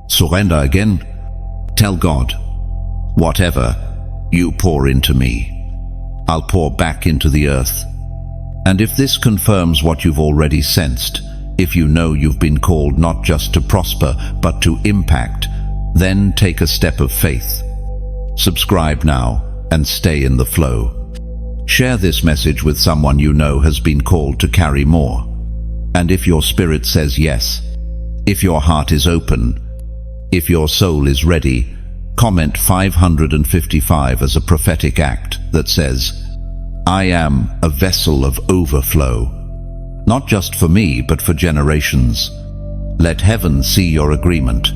Surrender again. Tell God, whatever you pour into me, I'll pour back into the earth. And if this confirms what you've already sensed, if you know you've been called not just to prosper, but to impact, then take a step of faith. Subscribe now and stay in the flow. Share this message with someone you know has been called to carry more. And if your spirit says yes, if your heart is open, if your soul is ready, comment 555 as a prophetic act that says, I am a vessel of overflow, not just for me, but for generations. Let heaven see your agreement.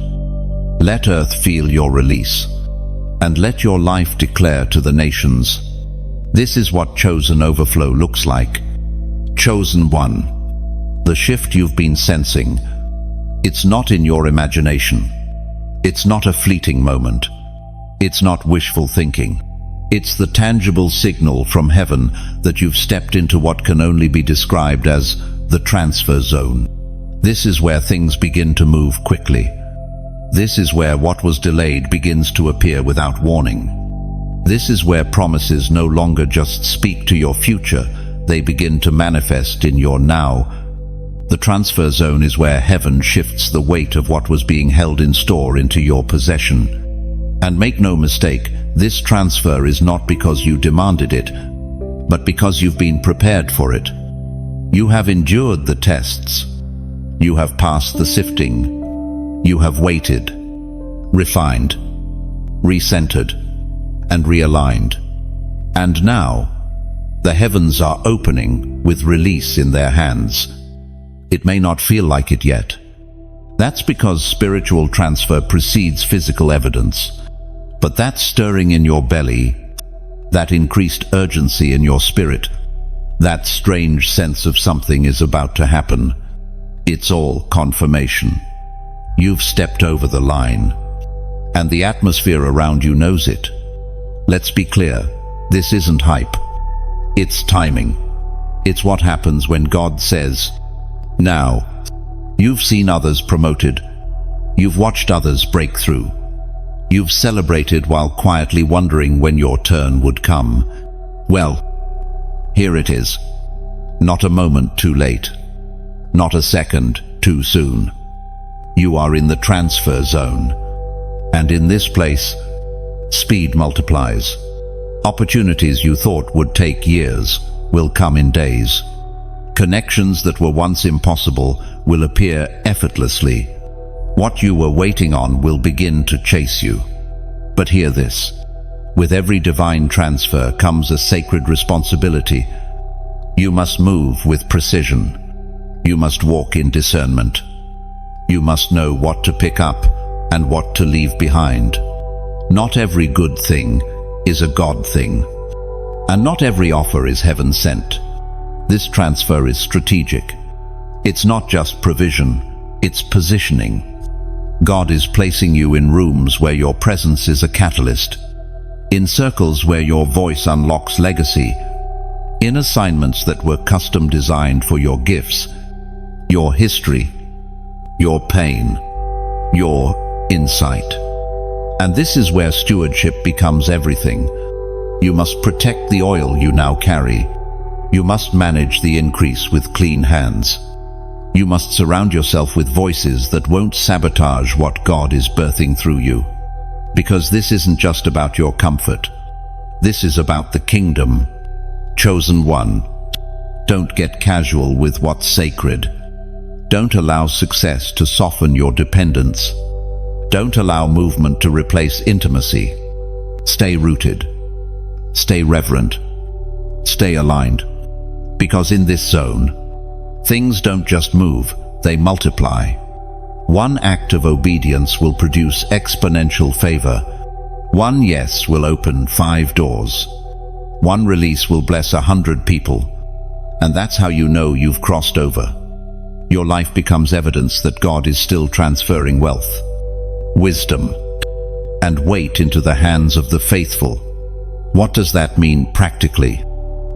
Let earth feel your release. And let your life declare to the nations. This is what chosen overflow looks like. Chosen one. The shift you've been sensing. It's not in your imagination. It's not a fleeting moment. It's not wishful thinking. It's the tangible signal from heaven that you've stepped into what can only be described as the transfer zone. This is where things begin to move quickly. This is where what was delayed begins to appear without warning. This is where promises no longer just speak to your future, they begin to manifest in your now. The transfer zone is where heaven shifts the weight of what was being held in store into your possession. And make no mistake, this transfer is not because you demanded it, but because you've been prepared for it. You have endured the tests. You have passed the sifting. You have waited, refined, recentered, and realigned. And now, the heavens are opening with release in their hands. It may not feel like it yet. That's because spiritual transfer precedes physical evidence. But that stirring in your belly, that increased urgency in your spirit, that strange sense of something is about to happen, it's all confirmation. You've stepped over the line, and the atmosphere around you knows it. Let's be clear, this isn't hype. It's timing. It's what happens when God says, now. You've seen others promoted. You've watched others break through. You've celebrated while quietly wondering when your turn would come. Well, here it is. Not a moment too late. Not a second too soon. You are in the transfer zone. And in this place, speed multiplies. Opportunities you thought would take years will come in days. Connections that were once impossible will appear effortlessly. What you were waiting on will begin to chase you. But hear this. With every divine transfer comes a sacred responsibility. You must move with precision. You must walk in discernment. You must know what to pick up and what to leave behind. Not every good thing is a God thing. And not every offer is heaven sent. This transfer is strategic. It's not just provision, it's positioning. God is placing you in rooms where your presence is a catalyst, in circles where your voice unlocks legacy, in assignments that were custom designed for your gifts, your history, your pain, your insight. And this is where stewardship becomes everything. You must protect the oil you now carry. You must manage the increase with clean hands. You must surround yourself with voices that won't sabotage what God is birthing through you. Because this isn't just about your comfort. This is about the kingdom. Chosen one. Don't get casual with what's sacred. Don't allow success to soften your dependence. Don't allow movement to replace intimacy. Stay rooted. Stay reverent. Stay aligned. Because in this zone, things don't just move, they multiply. One act of obedience will produce exponential favor. One yes will open 5 doors. One release will bless 100 people. And that's how you know you've crossed over. Your life becomes evidence that God is still transferring wealth, wisdom, and weight into the hands of the faithful. What does that mean practically?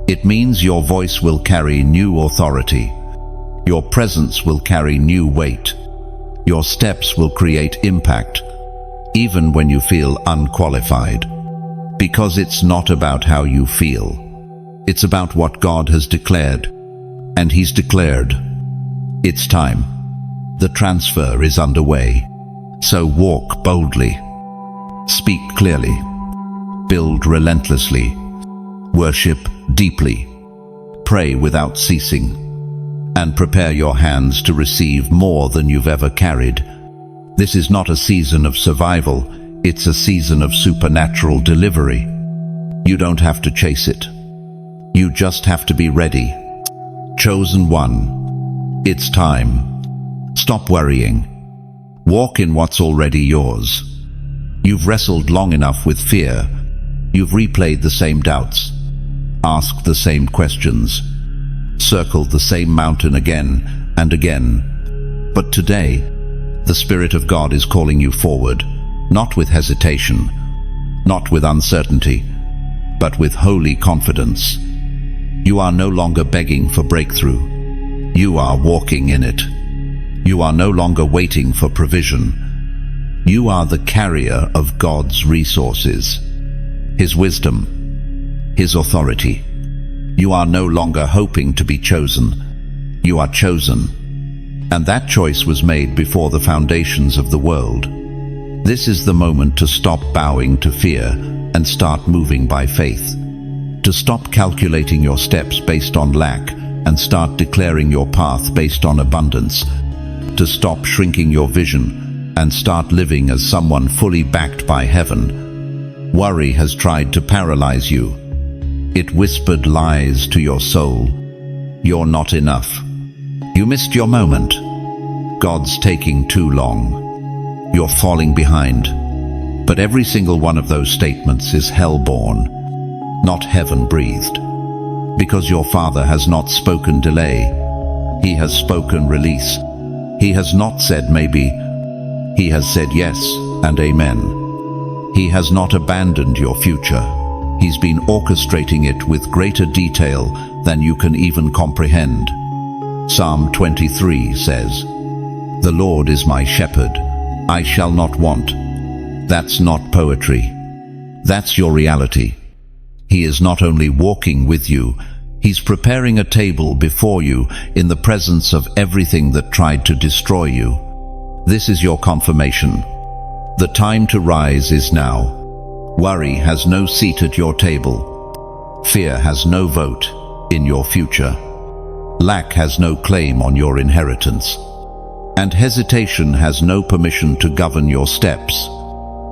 It means your voice will carry new authority. Your presence will carry new weight. Your steps will create impact, even when you feel unqualified. Because it's not about how you feel. It's about what God has declared. And He's declared, it's time. The transfer is underway. So walk boldly. Speak clearly. Build relentlessly. Worship deeply. Pray without ceasing. And prepare your hands to receive more than you've ever carried. This is not a season of survival, it's a season of supernatural delivery. You don't have to chase it. You just have to be ready. Chosen one. It's time. Stop worrying. Walk in what's already yours. You've wrestled long enough with fear. You've replayed the same doubts. Asked the same questions. Circled the same mountain again and again. But today, the Spirit of God is calling you forward, not with hesitation, not with uncertainty, but with holy confidence. You are no longer begging for breakthrough. You are walking in it. You are no longer waiting for provision. You are the carrier of God's resources, His wisdom, His authority. You are no longer hoping to be chosen. You are chosen. And that choice was made before the foundations of the world. This is the moment to stop bowing to fear and start moving by faith. To stop calculating your steps based on lack and start declaring your path based on abundance. To stop shrinking your vision and start living as someone fully backed by heaven. Worry has tried to paralyze you. It whispered lies to your soul. You're not enough. You missed your moment. God's taking too long. You're falling behind. But every single one of those statements is hell-born, not heaven-breathed. Because your Father has not spoken delay. He has spoken release. He has not said maybe. He has said yes and amen. He has not abandoned your future. He's been orchestrating it with greater detail than you can even comprehend. Psalm 23 says, "The Lord is my shepherd, I shall not want." That's not poetry. That's your reality. He is not only walking with you, He's preparing a table before you in the presence of everything that tried to destroy you. This is your confirmation. The time to rise is now. Worry has no seat at your table. Fear has no vote in your future. Lack has no claim on your inheritance. And hesitation has no permission to govern your steps.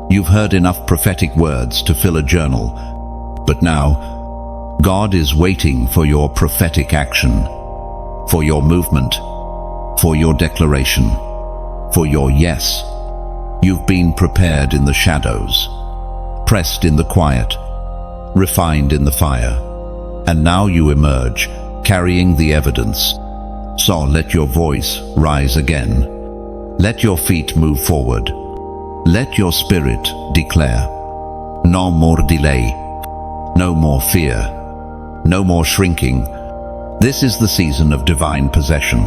You've heard enough prophetic words to fill a journal. But now, God is waiting for your prophetic action, for your movement, for your declaration, for your yes. You've been prepared in the shadows, pressed in the quiet, refined in the fire, and now you emerge, carrying the evidence. So let your voice rise again. Let your feet move forward. Let your spirit declare. No more delay. No more fear. No more shrinking. This is the season of divine possession.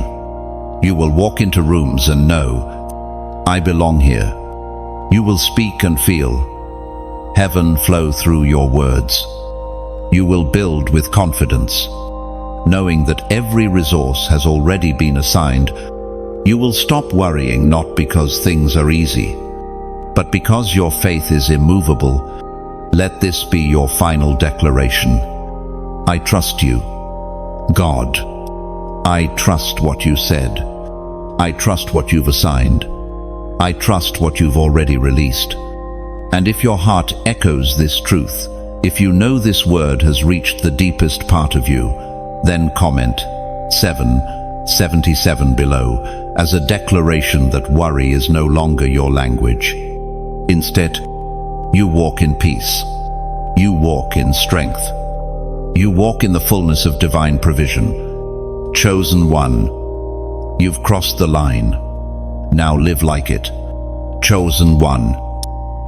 You will walk into rooms and know, I belong here. You will speak and feel heaven flow through your words. You will build with confidence. knowing that every resource has already been assigned, you will stop worrying not because things are easy, but because your faith is immovable. Let this be your final declaration. I trust you, God. I trust what you said. I trust what you've assigned. I trust what you've already released. And if your heart echoes this truth, if you know this word has reached the deepest part of you, then comment 777 below as a declaration that worry is no longer your language. Instead, you walk in peace. You walk in strength. You walk in the fullness of divine provision. Chosen one, you've crossed the line. Now live like it. Chosen one,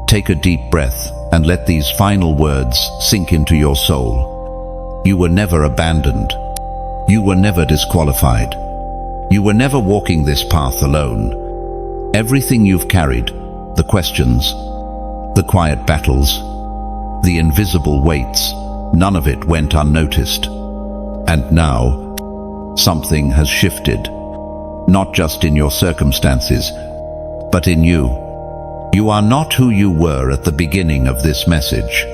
take a deep breath and let these final words sink into your soul. You were never abandoned. You were never disqualified. You were never walking this path alone. Everything you've carried, the questions, the quiet battles, the invisible weights, none of it went unnoticed. And now, something has shifted, not just in your circumstances, but in you. You are not who you were at the beginning of this message.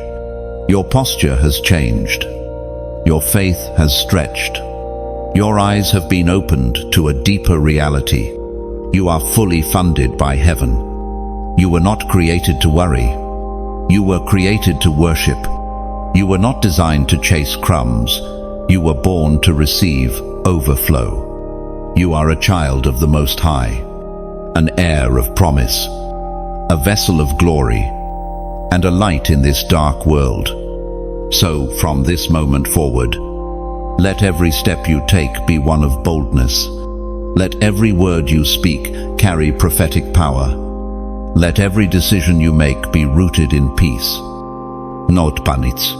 Your posture has changed. Your faith has stretched. Your eyes have been opened to a deeper reality. You are fully funded by heaven. You were not created to worry. You were created to worship. You were not designed to chase crumbs. You were born to receive overflow. You are a child of the Most High, an heir of promise, a vessel of glory, and a light in this dark world. So, from this moment forward, let every step you take be one of boldness. Let every word you speak carry prophetic power. Let every decision you make be rooted in peace. Not panits.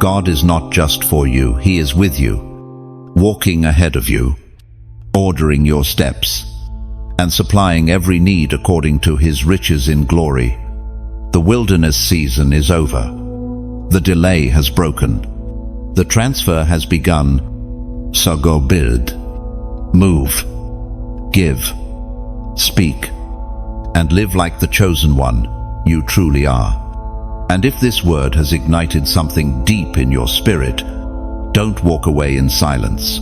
God is not just for you, He is with you, walking ahead of you, ordering your steps, and supplying every need according to His riches in glory. The wilderness season is over. The delay has broken. The transfer has begun. So go build, move, give, speak, and live like the chosen one you truly are. And if this word has ignited something deep in your spirit, don't walk away in silence.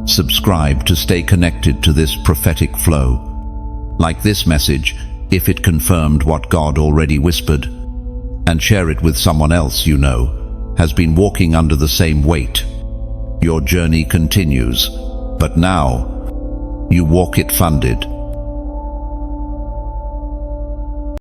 Subscribe to stay connected to this prophetic flow. Like this message, if it confirmed what God already whispered, and share it with someone else you know has been walking under the same weight. Your journey continues, but now you walk it funded,